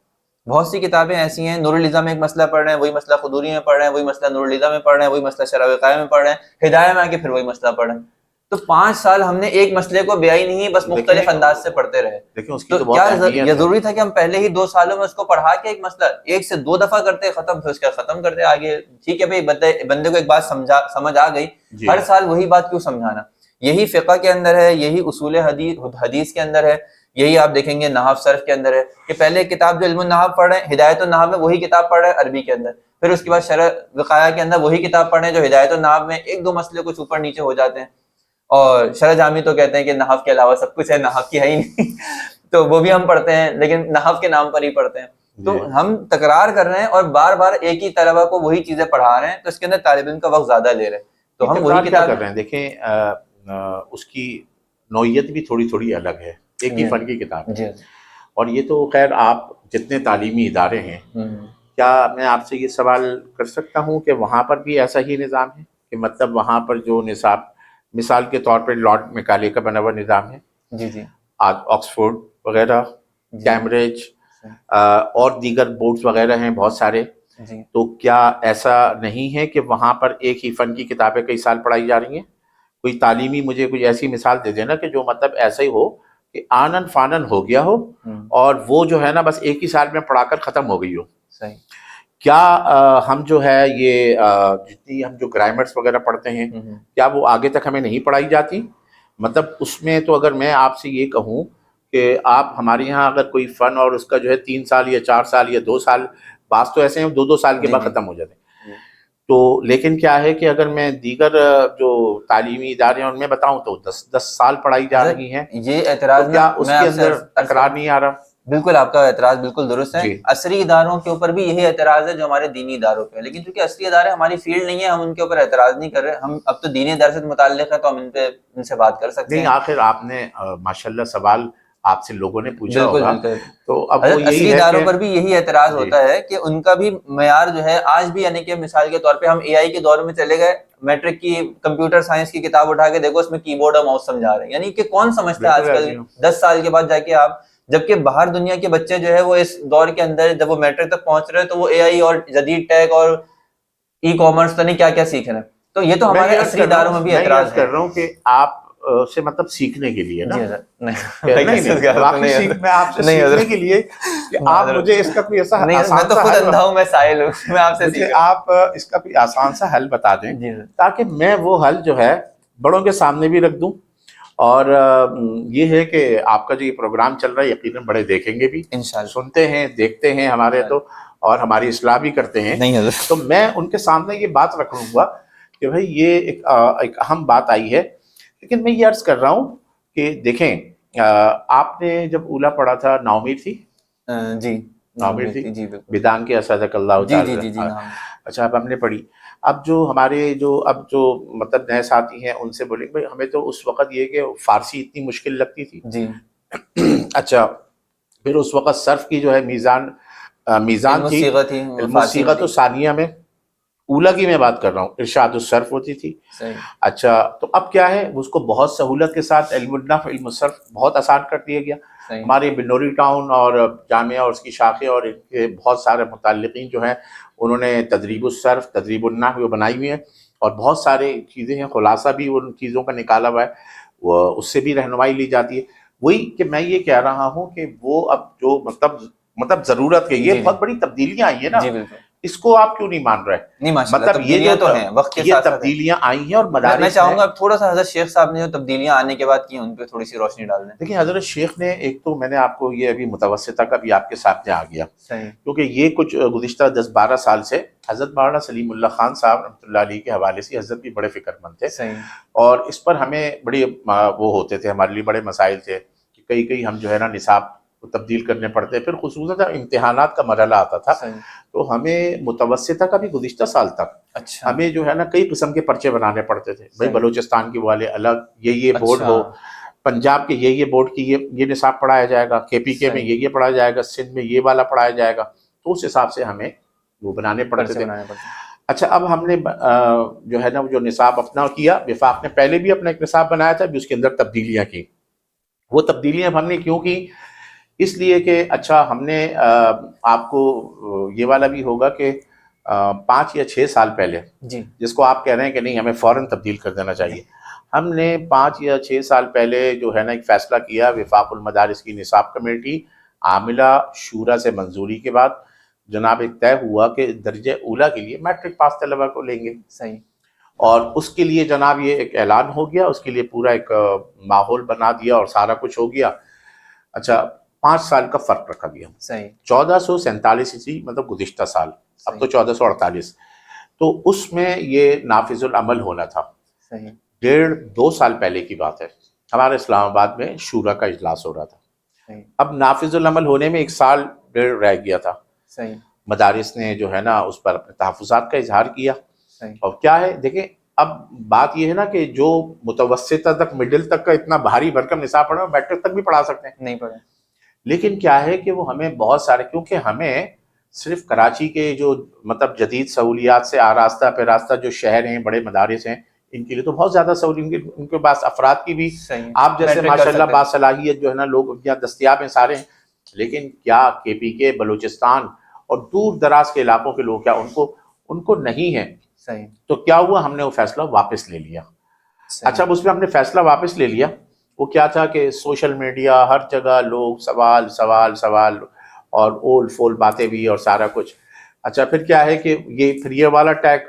بہت سی کتابیں ایسی ہیں، نور العزا میں ایک مسئلہ پڑھ رہے ہیں، وہی مسئلہ خدوری میں پڑھ رہے ہیں، وہی مسئلہ نور العزا میں پڑھ رہے ہیں، وہی مسئلہ شرح وقایہ میں پڑھ رہے ہیں، ہدایہ میں آ کے پھر وہی مسئلہ پڑھ رہے ہیں. تو 5 سال ہم نے ایک مسئلے کو بیا ہی نہیں، بس مختلف انداز سے پڑھتے رہے. تو کیا یہ ضروری تھا کہ ہم پہلے ہی 2 سالوں میں اس کو پڑھا کے ایک مسئلہ 1 سے 2 دفعہ کرتے ختم، پھر اس کا ختم کرتے آگے؟ ٹھیک ہے بھائی، بندے کو ایک بات سمجھ آ گئی، ہر سال وہی بات کیوں سمجھانا؟ یہی فقہ کے اندر ہے، یہی اصول حدیث کے اندر ہے، یہی آپ دیکھیں گے نحو صرف کے اندر ہے کہ پہلے کتاب جو علم النحو پڑھ رہے ہیں، ہدایت النحو میں وہی کتاب پڑھ رہے ہیں عربی کے اندر، پھر اس کے بعد شرح وقایہ کے اندر وہی کتاب پڑھ رہے ہیں جو ہدایت النحو میں 1-2 مسئلے کچھ اوپر نیچے ہو جاتے ہیں. اور شرح جامی تو کہتے ہیں کہ نحو کے علاوہ سب کچھ ہے، نحو کی ہے ہی نہیں تو وہ بھی ہم پڑھتے ہیں، لیکن نحو کے نام پر ہی پڑھتے ہیں. تو ہم تکرار کر رہے ہیں اور بار بار ایک ہی طلبہ کو وہی چیزیں پڑھا رہے ہیں، تو اس کے اندر طالب علم کا وقت زیادہ لے رہے ہیں. تو ہم وہی کتاب کر رہے ہیں. دیکھیں اس کی نوعیت بھی تھوڑی تھوڑی الگ ہے، ایک ہی فن کی کتاب ہے. اور یہ تو خیر آپ جتنے تعلیمی ادارے ہیں، کیا میں آپ سے یہ سوال کر سکتا ہوں کہ وہاں پر بھی ایسا ہی نظام ہے کہ مطلب وہاں پر جو نصاب مثال کے طور پر لارڈ میکالے کا بنا ہوا نظام ہے، آکسفورڈ وغیرہ، کیمبرج اور دیگر بورڈز وغیرہ ہیں بہت سارے، تو کیا ایسا نہیں ہے کہ وہاں پر ایک ہی فن کی کتابیں کئی سال پڑھائی جا رہی ہیں؟ کوئی تعلیمی مجھے کوئی ایسی مثال دے دینا کہ جو مطلب ایسا ہی ہو کہ آنن فانن ہو گیا ہو اور وہ جو ہے نا بس ایک ہی سال میں پڑھا کر ختم ہو گئی ہو. کیا ہم جو ہے یہ جتنی ہم جو گرامرس وغیرہ پڑھتے ہیں کیا وہ آگے تک ہمیں نہیں پڑھائی جاتی؟ مطلب اس میں تو اگر میں آپ سے یہ کہوں کہ آپ ہمارے یہاں اگر کوئی فن اور اس کا جو ہے 3 سال یا 4 سال یا 2 سال، بعض تو ایسے ہیں 2 سال کے بعد ختم ہو جاتے ہیں. تو لیکن کیا ہے کہ اگر میں دیگر جو تعلیمی ادارے ہیں ان میں بتاؤں تو 10 سال پڑھائی جا رہی ہیں. یہ اعتراض کیا اس کے اندر تکرار نہیں آ رہا؟ بالکل آپ کا اعتراض بالکل درست ہے. عصری اداروں کے اوپر بھی یہی اعتراض ہے جو ہمارے دینی اداروں پہ ہے، لیکن چونکہ عصری ادارے ہماری فیلڈ نہیں ہے، ہم ان کے اوپر اعتراض نہیں کر رہے. ہم اب تو دینی ادارے سے متعلق ہے تو ہم ان سے بات کر سکتے ہیں. نہیں، آخر آپ نے ماشاءاللہ سوال آپ سے لوگوں نے پوچھا ہوگا، تو اب وہ یہی عصری اداروں پر بھی یہی اعتراض ہوتا ہے کہ ان کا بھی معیار جو ہے آج بھی، یعنی کہ مثال کے طور پہ ہم اے آئی کے دور میں چلے گئے، میٹرک کی کمپیوٹر سائنس کی کتاب اٹھا کے دیکھو، اس میں کی بورڈ اور ماؤس سمجھا رہے ہیں، یعنی کہ کون سمجھتا ہے آج کل 10 سال کے بعد جا کے آپ، جبکہ باہر دنیا کے بچے جو ہے وہ اس دور کے اندر جب وہ میٹرک تک پہنچ رہے ہیں تو وہ اے آئی اور جدید ٹیک اور ای کامرس تو نہیں کیا کیا سیکھ رہے ہیں. تو یہ تو ہمارے عصری اداروں میں بھی اعتراض کر رہا ہوں کہ آپ سے مطلب سیکھنے کے لیے نا، میں آپ سے سیکھنے کے لیے کہ آپ مجھے اس کا کوئی ایسا میں تو خود اندھا ہوں، میں سائل ہوں، میں آپ سے مجھے آپ اس کا کوئی آسان سا حل بتا دیں تاکہ میں وہ حل جو ہے بڑوں کے سامنے بھی رکھ دوں. اور یہ ہے کہ آپ کا جو یہ پروگرام چل رہا ہے یقیناً بڑے دیکھیں گے بھی، سنتے ہیں، دیکھتے ہیں ہمارے تو، اور ہماری اصلاح بھی کرتے ہیں. تو میں ان کے سامنے یہ بات رکھ لوں گا کہ بھائی یہ ایک اہم بات آئی ہے. لیکن میں یہ عرض کر رہا ہوں کہ دیکھیں آپ نے جب اولا پڑھا تھا ناؤمید تھی؟ جی ناؤمید تھی جی بالکل بدان کے اسدک اللہ جی تعالی. جی جی جی نام اچھا اب ہم نے پڑھی. اب جو ہمارے اب جو مطلب نئے ساتھی ہیں ان سے بولیں بھائی ہمیں تو اس وقت یہ کہ فارسی اتنی مشکل لگتی تھی. جی اچھا پھر اس وقت صرف کی جو ہے میزان علم تھی. الصیغہ تھی علم فارسی میں الصیغہ تو تھی. ثانیہ میں اولا کی میں بات کر رہا ہوں ارشاد الصرف ہوتی تھی. صحیح اچھا تو اب کیا ہے اس کو بہت سہولت کے ساتھ علم النحو علم الصرف بہت آسان کر دیا گیا. صحیح ہمارے بنوری ٹاؤن اور جامعہ اور اس کی شاخیں اور ان کے بہت سارے متعلقین جو ہیں انہوں نے تدریب الصرف تدریب النحو بنائی ہوئی ہیں اور بہت سارے چیزیں ہیں. خلاصہ بھی ان چیزوں کا نکالا ہوا ہے, وہ اس سے بھی رہنمائی لی جاتی ہے. وہی کہ میں یہ کہہ رہا ہوں کہ وہ اب جو مطلب ضرورت کے یہ جی بہت بڑی تبدیلیاں آئی ہیں نا, جی بالکل اس کو آپ کیوں نہیں مان رہے؟ نہیں ماشاء اللہ مطلب یہ تبدیلیاں تو جو ہیں وقت کے یہ ساتھ ساتھ ہیں. تبدیلیاں آئی ہیں اور میں مدارس چاہوں میں گا اب تھوڑا سا حضرت شیخ صاحب نے جو تبدیلیاں آنے کے بعد کی ہیں ان پہ تھوڑی سی روشنی ڈال دیں. دیکھیں حضرت شیخ نے ایک تو میں نے آپ کو یہ ابھی متوسطہ کا بھی آپ کے سامنے آ گیا صحیح کیونکہ یہ کچھ گزشتہ 10-12 سال سے حضرت مولانا سلیم اللہ خان صاحب رحمۃ اللہ علیہ کے حوالے سے حضرت بھی بڑے فکر مند تھے صحیح اور اس پر ہمیں بڑی وہ ہوتے تھے, ہمارے لیے بڑے مسائل تھے کہ کئی ہم جو ہے نا نصاب کو تبدیل کرنے پڑتے, پھر خصوصاً امتحانات کا مرحلہ آتا تھا صحیح تو ہمیں متوسطہ کا بھی گزشتہ سال تک اچھا ہمیں جو ہے نا کئی قسم کے پرچے بنانے پڑتے تھے. بھائی صحیح بلوچستان کے والے الگ یہ بورڈ اچھا ہو, پنجاب کے یہ بورڈ کی یہ نصاب پڑھایا جائے گا, کے پی کے میں صحیح یہ پڑھایا جائے گا, سندھ میں یہ والا پڑھایا جائے گا, تو اس حساب سے ہمیں وہ بنانے پڑتے پرچے تھے. بنانے پڑتے ہیں. اچھا اب ہم نے جو ہے نا جو نصاب اپنا کیا, وفاق نے پہلے بھی اپنا ایک نصاب بنایا تھا بھی اس کے اندر تبدیلیاں کی. وہ تبدیلیاں ہم نے کیوں کی؟ اس لیے کہ اچھا ہم نے آپ کو یہ والا بھی ہوگا کہ 5 یا 6 سال پہلے جی جس کو آپ کہہ رہے ہیں کہ نہیں ہمیں فوراً تبدیل کر دینا چاہیے, ہم نے 5 یا 6 سال پہلے جو ہے نا ایک فیصلہ کیا وفاق المدارس کی نصاب کمیٹی عاملہ شورا سے منظوری کے بعد جناب ایک طے ہوا کہ درجہ اولا کے لیے میٹرک پاس طلبہ کو لیں گے. صحیح اور اس کے لیے جناب یہ ایک اعلان ہو گیا, اس کے لیے پورا ایک ماحول بنا دیا اور سارا کچھ ہو گیا. اچھا 5 سال کا فرق رکھا گیا. صحیح 1447 عیسوی مطلب گزشتہ سال, اب تو 1448, تو اس میں یہ نافذ العمل ہونا تھا. صحیح 1.5-2 سال پہلے کی بات ہے, ہمارے اسلام آباد میں شورا کا اجلاس ہو رہا تھا. صحیح اب نافذ العمل ہونے میں 1 سال 1.5 رہ گیا تھا. صحیح مدارس نے جو ہے نا اس پر اپنے تحفظات کا اظہار کیا. صحیح اور کیا ہے دیکھیں اب بات یہ ہے نا کہ جو متوسطہ تک مڈل تک کا اتنا بھاری بھرکم نصاب پڑھا میٹرک تک بھی پڑھا سکتے ہیں, نہیں پڑھے لیکن کیا ہے کہ وہ ہمیں بہت سارے, کیونکہ ہمیں صرف کراچی کے جو مطلب جدید سہولیات سے آراستہ پیراستہ جو شہر ہیں بڑے مدارس ہیں ان کے لیے تو بہت زیادہ سہولیت, ان کے پاس افراد کی بھی صحیح آپ جیسے میٹرک کر ماشاء اللہ سکتے ہیں. باصلاحیت جو ہے نا لوگ یہاں دستیاب ہیں سارے ہیں, لیکن کیا کے پی کے بلوچستان اور دور دراز کے علاقوں کے لوگ کیا ان کو نہیں ہے. صحیح تو کیا ہوا, ہم نے وہ فیصلہ واپس لے لیا. صحیح اچھا اب اس میں ہم نے فیصلہ واپس لے لیا, وہ کیا تھا کہ سوشل میڈیا ہر جگہ لوگ سوال اور اول فول باتیں بھی اور سارا کچھ. اچھا پھر کیا ہے کہ یہ والا ٹیگ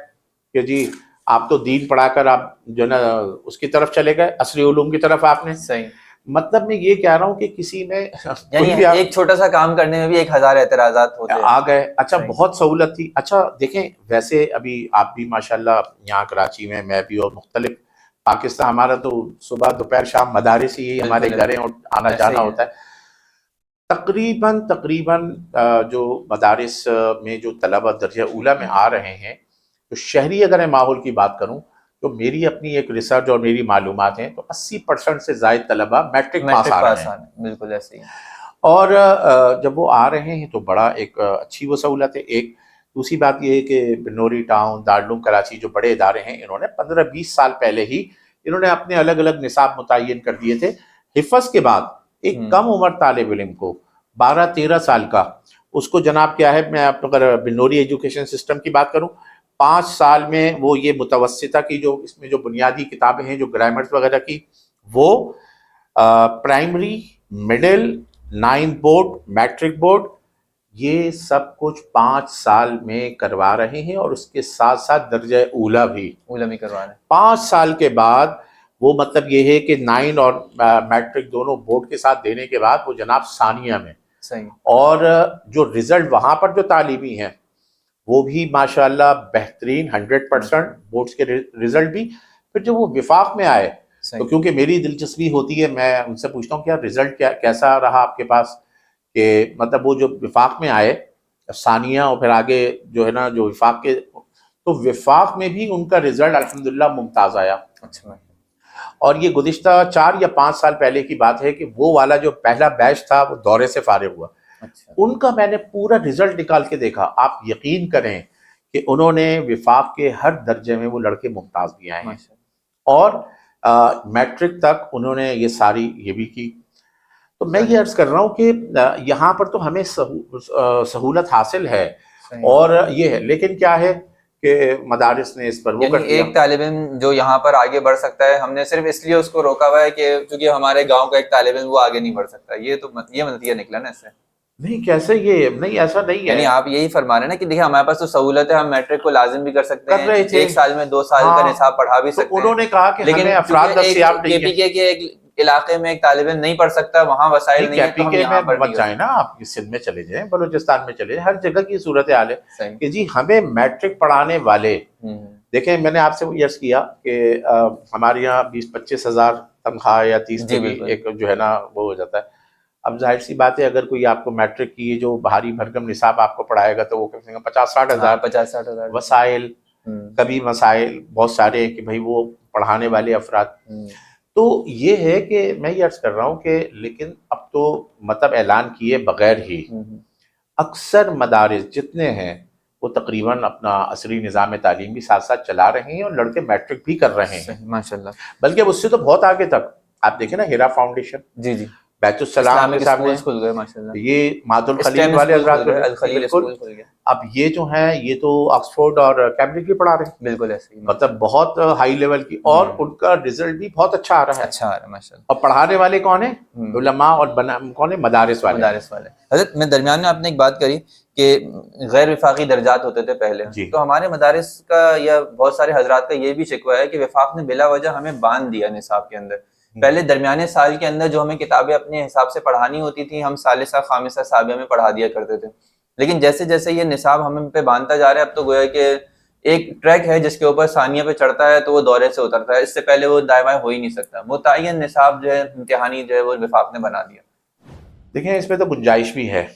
کہ جی آپ تو دین پڑھا کر آپ جو نا اس کی طرف چلے گئے, عصری علوم کی طرف آپ نے. صحیح مطلب میں یہ کہہ رہا ہوں کہ کسی نے یعنی ایک چھوٹا سا کام کرنے میں بھی 1000 اعتراضات ہوتے آ گئے. اچھا صحیح. بہت سہولت تھی. اچھا دیکھیں ویسے ابھی آپ بھی ماشاءاللہ یہاں کراچی میں, میں بھی, اور مختلف پاکستان ہمارا تو صبح دوپہر شام مدارس ہی ہمارے بالکل گھر ہیں اور آنا ایسے جانا ہی ہے. ہوتا ہے. تقریباً جو مدارس میں جو طلبہ درجہ اولا میں آ رہے ہیں, تو شہری اگر میں ماحول کی بات کروں تو میری اپنی ایک ریسرچ اور میری معلومات ہیں تو 80% سے زائد طلبہ میٹرک پاس آ رہے ہیں. بالکل ایسے ہی. اور جب وہ آ رہے ہیں تو بڑا ایک اچھی وہ سہولت ہے. ایک دوسری بات یہ ہے کہ بنوری ٹاؤن دارالعلوم کراچی جو بڑے ادارے ہیں انہوں نے 15-20 سال پہلے ہی انہوں نے اپنے الگ الگ نصاب متعین کر دیے تھے. حفظ کے بعد ایک کم عمر طالب علم کو 12-13 سال کا, اس کو جناب کیا ہے, میں اگر بنوری ایجوکیشن سسٹم کی بات کروں 5 سال میں وہ یہ متوسطہ کی جو اس میں جو بنیادی کتابیں ہیں جو گرامرز وغیرہ کی, وہ primary, middle, 9 board, matric board, یہ سب کچھ 5 سال میں کروا رہے ہیں. اور اس کے ساتھ ساتھ درجہ اولا بھی کروا رہے ہیں. 5 سال کے بعد وہ مطلب یہ ہے کہ 9 اور میٹرک دونوں بورڈ کے ساتھ دینے کے بعد وہ جناب ثانیہ میں. صحیح. اور جو رزلٹ وہاں پر جو طالبی ہیں وہ بھی ماشاءاللہ بہترین 100% بورڈز کے رزلٹ بھی. پھر جب وہ وفاق میں آئے تو کیونکہ میری دلچسپی ہوتی ہے، میں ان سے پوچھتا ہوں کہ یار رزلٹ کیسا رہا آپ کے پاس، کہ مطلب وہ جو وفاق میں آئے ثانیہ اور پھر آگے جو ہے نا جو وفاق کے، تو وفاق میں بھی ان کا رزلٹ الحمدللہ ممتاز آیا. اچھا. اور یہ گزشتہ 4 یا 5 سال پہلے کی بات ہے کہ وہ والا جو پہلا بیچ تھا وہ دورے سے فارغ ہوا. اچھا. ان کا میں نے پورا رزلٹ نکال کے دیکھا. آپ یقین کریں کہ انہوں نے وفاق کے ہر درجے میں وہ لڑکے ممتاز بھی آئے ہیں، اور میٹرک تک انہوں نے یہ ساری یہ بھی کی. تو میں یہ عرض کر رہا ہوں کہ یہاں پر تو ہمیں سہولت حاصل ہے، اور یہ ہے، لیکن کیا ہے کہ مدارس نے اس پر وہ کر دیا. ایک طالب علم جو یہاں پر آگے بڑھ سکتا ہے، ہم نے صرف اس لیے اس کو روکا ہوا ہے کہ چونکہ ہمارے گاؤں کا ایک طالب علم وہ آگے نہیں بڑھ سکتا. یہ تو یہ نتیجہ نکلا نا اس سے. نہیں کیسے، یہ نہیں، ایسا نہیں ہے. یعنی آپ یہی فرما رہے ہیں نا کہ دیکھیں ہمارے پاس تو سہولت ہے، ہم میٹرک کو لازم بھی کر سکتے ہیں، 1 سال میں 2 سال کا نصاب پڑھا بھی سکتے ہیں. انہوں نے کہا کہ ہمیں افراد دستیاب نہیں ہے. کے پی کے ایک علاقے میں ایک طالب علم نہیں پڑھ سکتا، وہاں وسائل نہیں ہے، تو ہم یہاں پر مت جائیں نا، آپ سندھ میں چلے جائیں، بلوچستان میں چلے جائیں، ہر جگہ کی صورتحال ہے کہ جی ہمیں میٹرک پڑھانے والے. دیکھیں میں نے آپ سے وہ عرض کیا کہ ہمارے یہاں 20-25 ہزار تنخواہ یا 30 ایک جو ہے نا وہ ہو جاتا ہے. اب ظاہر سی بات ہے اگر کوئی آپ کو میٹرک کی جو بھاری بھرکم نصاب آپ کو پڑھائے گا تو وہ کم سے کم 50-60 ہزار. وسائل کبھی مسائل بہت سارے ہیں کہ بھائی وہ پڑھانے والے افراد. تو یہ ہے کہ میں یہ عرض کر رہا ہوں کہ لیکن اب تو مطلب اعلان کیے بغیر ہی اکثر مدارس جتنے ہیں وہ تقریباً اپنا عصری نظام تعلیم بھی ساتھ ساتھ چلا رہے ہیں، اور لڑکے میٹرک بھی کر رہے ہیں ماشاءاللہ. بلکہ اس سے تو بہت آگے تک آپ دیکھیں نا، ہیرا فاؤنڈیشن، جی بیت السلام کے سامنے کھل گئے ماشاءاللہ، یہ مادہ الخلیل والے حضرات بالکل. اب یہ جو ہیں یہ تو آکسفورڈ اور کیمبرج بھی پڑھا رہے ہیں، بالکل ایسے ہی، مطلب بہت ہائی لیول کی، اور ان کا رزلٹ بھی بہت اچھا آ رہا ہے ماشاءاللہ. اور پڑھانے والے کون ہیں؟ علماء، اور کون ہیں؟ مدارس والے. حضرت میں درمیان میں آپ نے ایک بات کری کہ غیر وفاقی درجات ہوتے تھے پہلے، تو ہمارے مدارس کا یا بہت سارے حضرات کا یہ بھی شکوہ ہے کہ وفاق نے بلا وجہ ہمیں باندھ دیا نصاب کے اندر. پہلے درمیانے سال کے اندر جو ہمیں کتابیں اپنے حساب سے پڑھانی ہوتی تھیں، ہم ثالثہ خامسہ سابعہ میں پڑھا دیا کرتے تھے. لیکن جیسے جیسے یہ نصاب ہمیں پہ باندھتا جا رہا ہے، اب تو گویا کہ ایک ٹریک ہے جس کے اوپر ثانیہ پہ چڑھتا ہے تو وہ دورے سے اترتا ہے، اس سے پہلے وہ دائیں بائیں ہو ہی نہیں سکتا. متعین نصاب جو ہے امتحانی جو ہے وہ وفاق نے بنا دیا. دیکھیں اس میں تو گنجائش بھی ہے.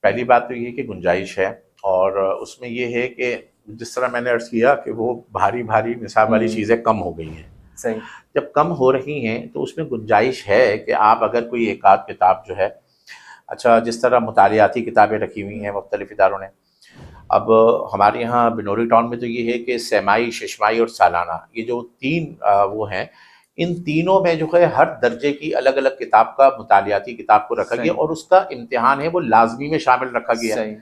پہلی بات تو یہ کہ گنجائش ہے، اور اس میں یہ ہے کہ جس طرح میں نے عرض کیا کہ وہ بھاری بھاری نصاب والی چیزیں کم ہو گئی ہیں. صحیح. جب کم ہو رہی ہیں تو اس میں گنجائش ہے کہ آپ اگر کوئی ایک آدھ کتاب جو ہے، اچھا جس طرح مطالعاتی کتابیں رکھی ہوئی ہیں مختلف اداروں نے، اب ہمارے یہاں بنوری ٹاؤن میں تو یہ ہے کہ سیمائی، ششمائی اور سالانہ، یہ جو 3 وہ ہیں، ان تینوں میں جو ہے ہر درجے کی الگ الگ کتاب کا، مطالعاتی کتاب کو رکھا گیا، اور اس کا امتحان ہے وہ لازمی میں شامل رکھا گیا ہے.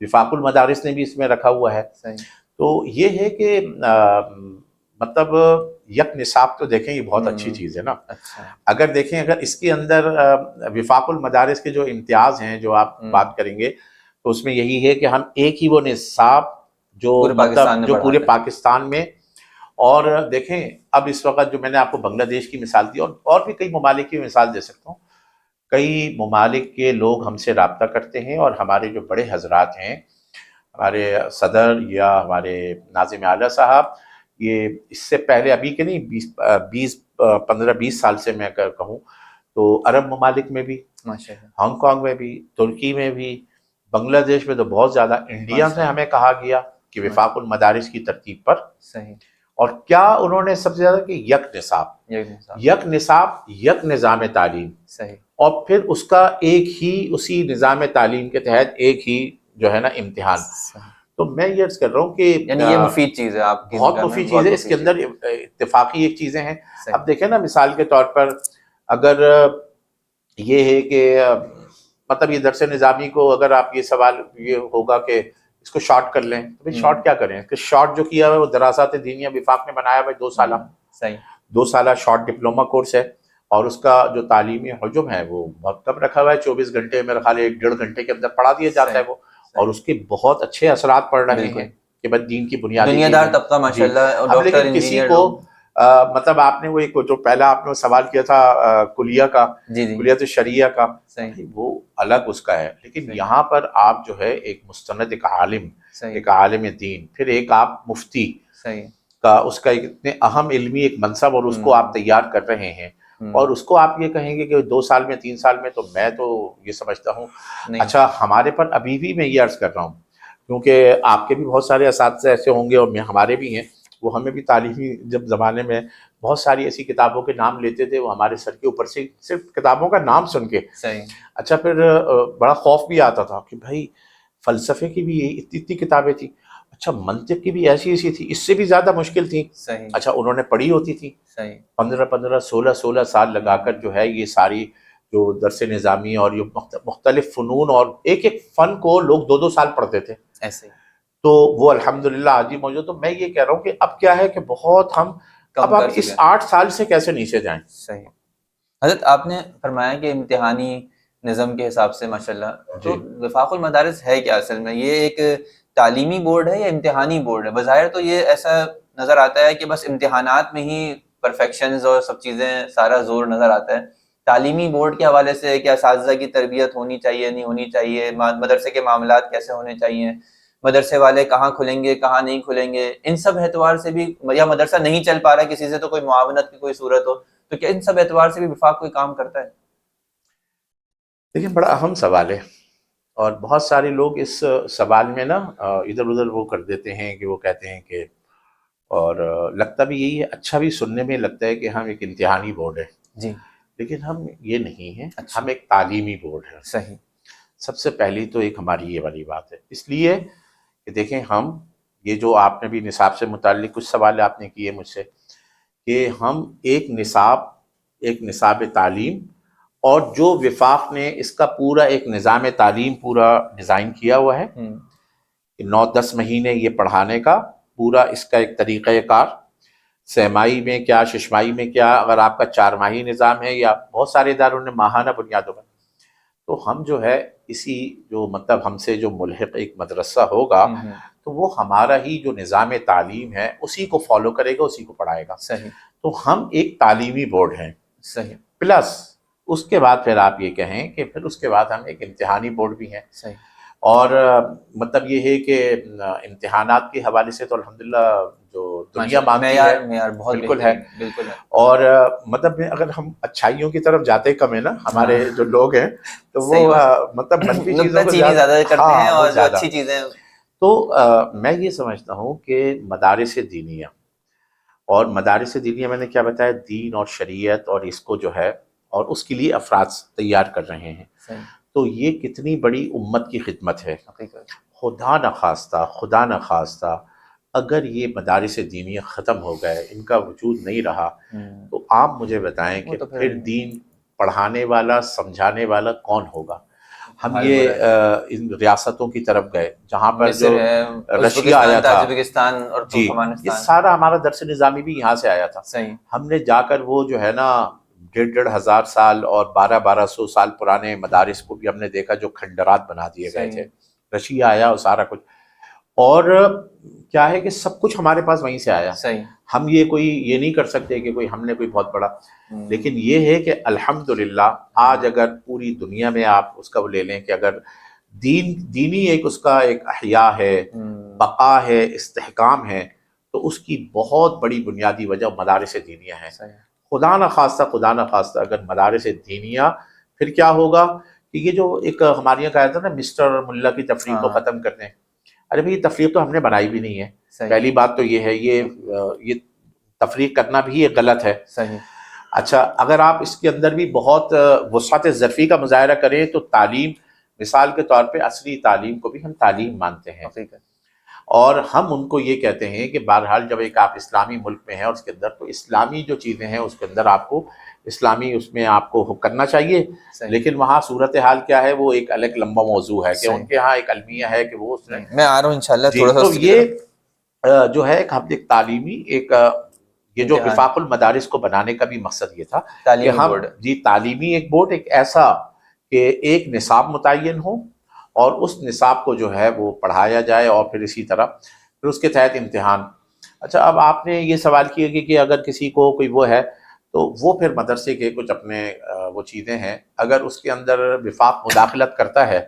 وفاق المدارس نے بھی اس میں رکھا ہوا ہے. تو یہ ہے کہ مطلب یک نصاب تو دیکھیں یہ بہت اچھی چیز ہے نا. اگر دیکھیں اگر اس کے اندر وفاق المدارس کے جو امتیاز ہیں جو آپ بات کریں گے تو اس میں یہی ہے کہ ہم ایک ہی وہ نصاب جو مطلب جو پورے پاکستان میں، اور دیکھیں اب اس وقت جو میں نے آپ کو بنگلہ دیش کی مثال دی، اور بھی کئی ممالک کی مثال دے سکتا ہوں. کئی ممالک کے لوگ ہم سے رابطہ کرتے ہیں، اور ہمارے جو بڑے حضرات ہیں، ہمارے صدر یا ہمارے ناظم اعلیٰ صاحب، یہ اس سے پہلے ابھی کے نہیں 15-20 سال سے میں کہوں تو عرب ممالک میں بھی، ہانگ کانگ میں بھی، ترکی میں بھی، بنگلہ دیش میں تو بہت زیادہ، انڈیا سے ہمیں کہا گیا کہ وفاق المدارس کی ترتیب پر. اور کیا انہوں نے سب سے زیادہ کہ یک نصاب، یک نظام تعلیم، اور پھر اس کا ایک ہی اسی نظام تعلیم کے تحت ایک ہی جو ہے نا امتحان. تو میں یہ عرض کر رہا ہوں کہ یعنی یہ مفید چیز ہے، آپ کی بہت مفید چیز ہے. اس کے اندر اتفاقی ایک چیزیں ہیں. اب دیکھیں نا مثال کے طور پر اگر یہ ہے کہ مطلب یہ درس نظامی کو اگر آپ یہ سوال یہ ہوگا کہ اس کو شارٹ کر لیں تو شارٹ کیا کریں؟ کہ شارٹ جو کیا ہے وہ دراسات دینیہ وفاق نے بنایا ہے 2 سالہ، 2 سالہ شارٹ ڈپلومہ کورس ہے، اور اس کا جو تعلیمی حجم ہے وہ بہت کم رکھا ہوا ہے. 24 گھنٹے میرے خیال 1-1.5 گھنٹے کے اندر پڑھا دیا جاتا ہے وہ، اور اس کے بہت اچھے اثرات پڑ رہے ہیں کہ بس دین کی بنیادی دنیا دار طبقہ ماشاءاللہ. اب لیکن کسی کو مطلب آپ نے وہ ایک جو پہلا آپ نے سوال کیا تھا کلیہ کا، کلیت الشریعہ کا، وہ الگ اس کا ہے. لیکن یہاں پر آپ جو ہے ایک مستند، ایک عالم، ایک عالم دین، پھر ایک آپ مفتی، کا اس کا ایک اتنے اہم علمی ایک منصب اور اس کو آپ تیار کر رہے ہیں، اور اس کو آپ یہ کہیں گے کہ 2 سال میں 3 سال میں، تو میں تو یہ سمجھتا ہوں اچھا ہمارے پر ابھی بھی میں یہ عرض کر رہا ہوں، کیونکہ آپ کے بھی بہت سارے اساتذہ ایسے ہوں گے اور ہمارے بھی ہیں، وہ ہمیں بھی تعلیمی جب زمانے میں بہت ساری ایسی کتابوں کے نام لیتے تھے، وہ ہمارے سر کے اوپر سے صرف کتابوں کا نام سن کے اچھا پھر بڑا خوف بھی آتا تھا کہ بھائی فلسفے کی بھی اتنی کتابیں تھیں، اچھا منطق کی بھی ایسی تھی، اس سے بھی زیادہ مشکل تھی، اچھا انہوں نے پڑھی ہوتی تھی 15 16 سال لگا کر جو ہے یہ ساری جو درس نظامی اور یہ مختلف فنون، اور ایک ایک فن کو لوگ 2 سال پڑھتے تھے ایسے، تو وہ الحمدللہ آج ہی موجود. تو میں یہ کہہ رہا ہوں کہ اب کیا ہے کہ بہت ہم اب اس 8 سال سے کیسے نیچے جائیں. صحیح. حضرت آپ نے فرمایا کہ امتحانی نظم کے حساب سے ماشاءاللہ، تو وفاق المدارس ہے کیا اصل میں؟ یہ ایک تعلیمی بورڈ ہے یا امتحانی بورڈ ہے؟ بظاہر تو یہ ایسا نظر آتا ہے کہ بس امتحانات میں ہی پرفیکشنز اور سب چیزیں سارا زور نظر آتا ہے. تعلیمی بورڈ کے حوالے سے کیا اساتذہ کی تربیت ہونی چاہیے نہیں ہونی چاہیے، مدرسے کے معاملات کیسے ہونے چاہیے، مدرسے والے کہاں کھلیں گے کہاں نہیں کھلیں گے، ان سب اعتبار سے بھی، یا مدرسہ نہیں چل پا رہا کسی سے تو کوئی معاونت کی کوئی صورت ہو، تو کیا ان سب اعتبار سے بھی وفاق کوئی کام کرتا ہے؟ دیکھیں بڑا اہم سوال ہے، اور بہت سارے لوگ اس سوال میں نا ادھر ادھر وہ کر دیتے ہیں کہ وہ کہتے ہیں کہ، اور لگتا بھی یہی ہے، اچھا بھی سننے میں لگتا ہے کہ ہم ایک امتحانی بورڈ ہے جی، لیکن ہم یہ نہیں ہیں، ہم ایک تعلیمی بورڈ ہے. صحیح. سب سے پہلی تو ایک ہماری یہ والی بات ہے، اس لیے کہ دیکھیں ہم یہ جو آپ نے بھی نصاب سے متعلق کچھ سوال آپ نے کیے مجھ سے، کہ ہم ایک نصاب تعلیم، اور جو وفاق نے اس کا پورا ایک نظام تعلیم پورا ڈیزائن کیا ہوا ہے، 9-10 مہینے یہ پڑھانے کا پورا اس کا ایک طریقہ کار، سہمائی میں کیا، ششمائی میں کیا، اگر آپ کا 4 ماہی نظام ہے یا بہت سارے اداروں نے ماہانہ بنیادوں پر، تو ہم جو ہے اسی جو مطلب ہم سے جو ملحق ایک مدرسہ ہوگا تو وہ ہمارا ہی جو نظام تعلیم ہے اسی کو فالو کرے گا، اسی کو پڑھائے گا. صحیح. تو ہم ایک تعلیمی بورڈ ہیں. صحیح. پلس اس کے بعد پھر آپ یہ کہیں کہ پھر اس کے بعد ہم ایک امتحانی بورڈ بھی ہیں. صحیح. اور مطلب یہ ہے کہ امتحانات کے حوالے سے تو الحمدللہ جو دنیا مانگتی ہے بالکل ہے. اور مطلب اگر ہم اچھائیوں کی طرف جاتے کم ہے نا ہمارے جو لوگ ہیں، تو وہ مطلب منفی چیزوں کو زیادہ کرتے ہیں اور جو اچھی چیزیں. تو میں یہ سمجھتا ہوں کہ مدارس دینیہ، اور مدارس دینیہ میں نے کیا بتایا، دین اور شریعت، اور اس کو جو ہے اور اس کے لیے افراد تیار کر رہے ہیں. تو یہ کتنی بڑی امت کی خدمت ہے. خدا نخواستہ اگر یہ مدارس دینیہ ختم ہو گئے، ان کا وجود نہیں رہا، تو آپ مجھے بتائیں کہ پھر دین پڑھانے والا سمجھانے والا کون ہوگا. ہم یہ ان ریاستوں کی طرف گئے جہاں پر جو رشیا آیا تھا، جی یہ سارا ہمارا درس نظامی بھی یہاں سے آیا تھا. ہم نے جا کر وہ جو ہے نا 1,500 سال اور 1200 سال پرانے مدارس کو بھی ہم نے دیکھا جو کھنڈرات بنا دیے گئے تھے. رشیا آیا اور سارا کچھ، اور کیا ہے کہ سب کچھ ہمارے پاس وہیں سے آیا. ہم یہ نہیں کر سکتے کہ ہم نے کوئی بہت بڑا، لیکن یہ ہے کہ الحمدللہ آج اگر پوری دنیا میں آپ اس کا وہ لے لیں کہ اگر دینی ایک اس کا ایک احیاء ہے، بقا ہے، استحکام ہے، تو اس کی بہت بڑی بنیادی وجہ مدارس دینیہ ہے. خدا نخواستہ اگر مدارس دینیہ، پھر کیا ہوگا کہ یہ جو ایک ہمارے یہاں کہا تھا نا مسٹر ملا کی تفریق کو ختم کرتے ہیں. ارے بھائی یہ تفریق تو ہم نے بنائی بھی نہیں ہے. پہلی بات تو یہ ہے، یہ تفریق کرنا بھی یہ غلط ہے. اچھا اگر آپ اس کے اندر بھی بہت وسعت ظرفی کا مظاہرہ کریں تو تعلیم، مثال کے طور پہ عصری تعلیم کو بھی ہم تعلیم مانتے ہیں، اور ہم ان کو یہ کہتے ہیں کہ بہرحال جب ایک آپ اسلامی ملک میں ہیں اور اس کے اندر تو اسلامی جو چیزیں ہیں اس کے اندر آپ کو اسلامی اس میں آپ کو کرنا چاہیے. لیکن وہاں صورتحال کیا ہے، وہ ایک الگ لمبا موضوع ہے کہ ان کے ہاں ایک المیہ ہے کہ وہ اس میں میں آ رہا ہوں انشاءاللہ تھوڑا سا. تو یہ جو ہے ایک تعلیمی ایک یہ جو وفاق المدارس کو بنانے کا بھی مقصد یہ تھا کہ ہم تعلیمی ایک بورڈ، ایک ایسا کہ ایک نصاب متعین ہو اور اس نصاب کو جو ہے وہ پڑھایا جائے، اور پھر اسی طرح پھر اس کے تحت امتحان. اچھا اب آپ نے یہ سوال کیا کہ اگر کسی کو کوئی وہ ہے تو وہ پھر مدرسے کے کچھ اپنے وہ چیزیں ہیں، اگر اس کے اندر وفاق مداخلت کرتا ہے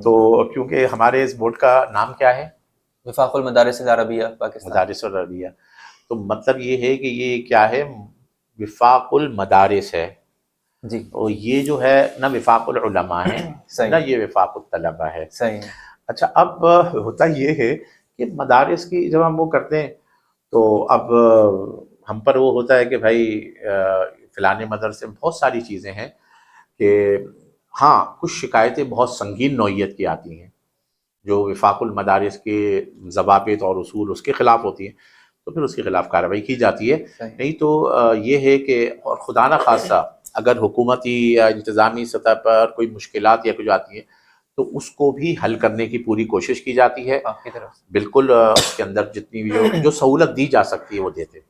تو، کیونکہ ہمارے اس بورڈ کا نام کیا ہے، وفاق المدارس العربیہ پاکستان، مدارس العربیہ، تو مطلب یہ ہے کہ یہ کیا ہے، وفاق المدارس ہے، جی اور یہ جو ہے نہ وفاق العلماء ہے نہ صحیح یہ وفاق الطلبہ ہے۔ صحیح اچھا، اب ہوتا یہ ہے کہ مدارس کی جب ہم وہ کرتے ہیں تو اب ہم پر وہ ہوتا ہے کہ بھائی فلانے مدرسے میں بہت ساری چیزیں ہیں کہ ہاں کچھ شکایتیں بہت سنگین نوعیت کی آتی ہیں جو وفاق المدارس کے ضوابط اور اصول اس کے خلاف ہوتی ہیں، تو پھر اس کے خلاف کارروائی کی جاتی ہے۔ صحیح نہیں تو یہ ہے کہ اور خدا نہ خواستہ اگر حکومتی یا انتظامی سطح پر کوئی مشکلات یا کچھ آتی ہیں تو اس کو بھی حل کرنے کی پوری کوشش کی جاتی ہے، آپ کی طرف سے بالکل اس کے اندر جتنی بھی جو سہولت دی جا سکتی ہے وہ دیتے ہیں۔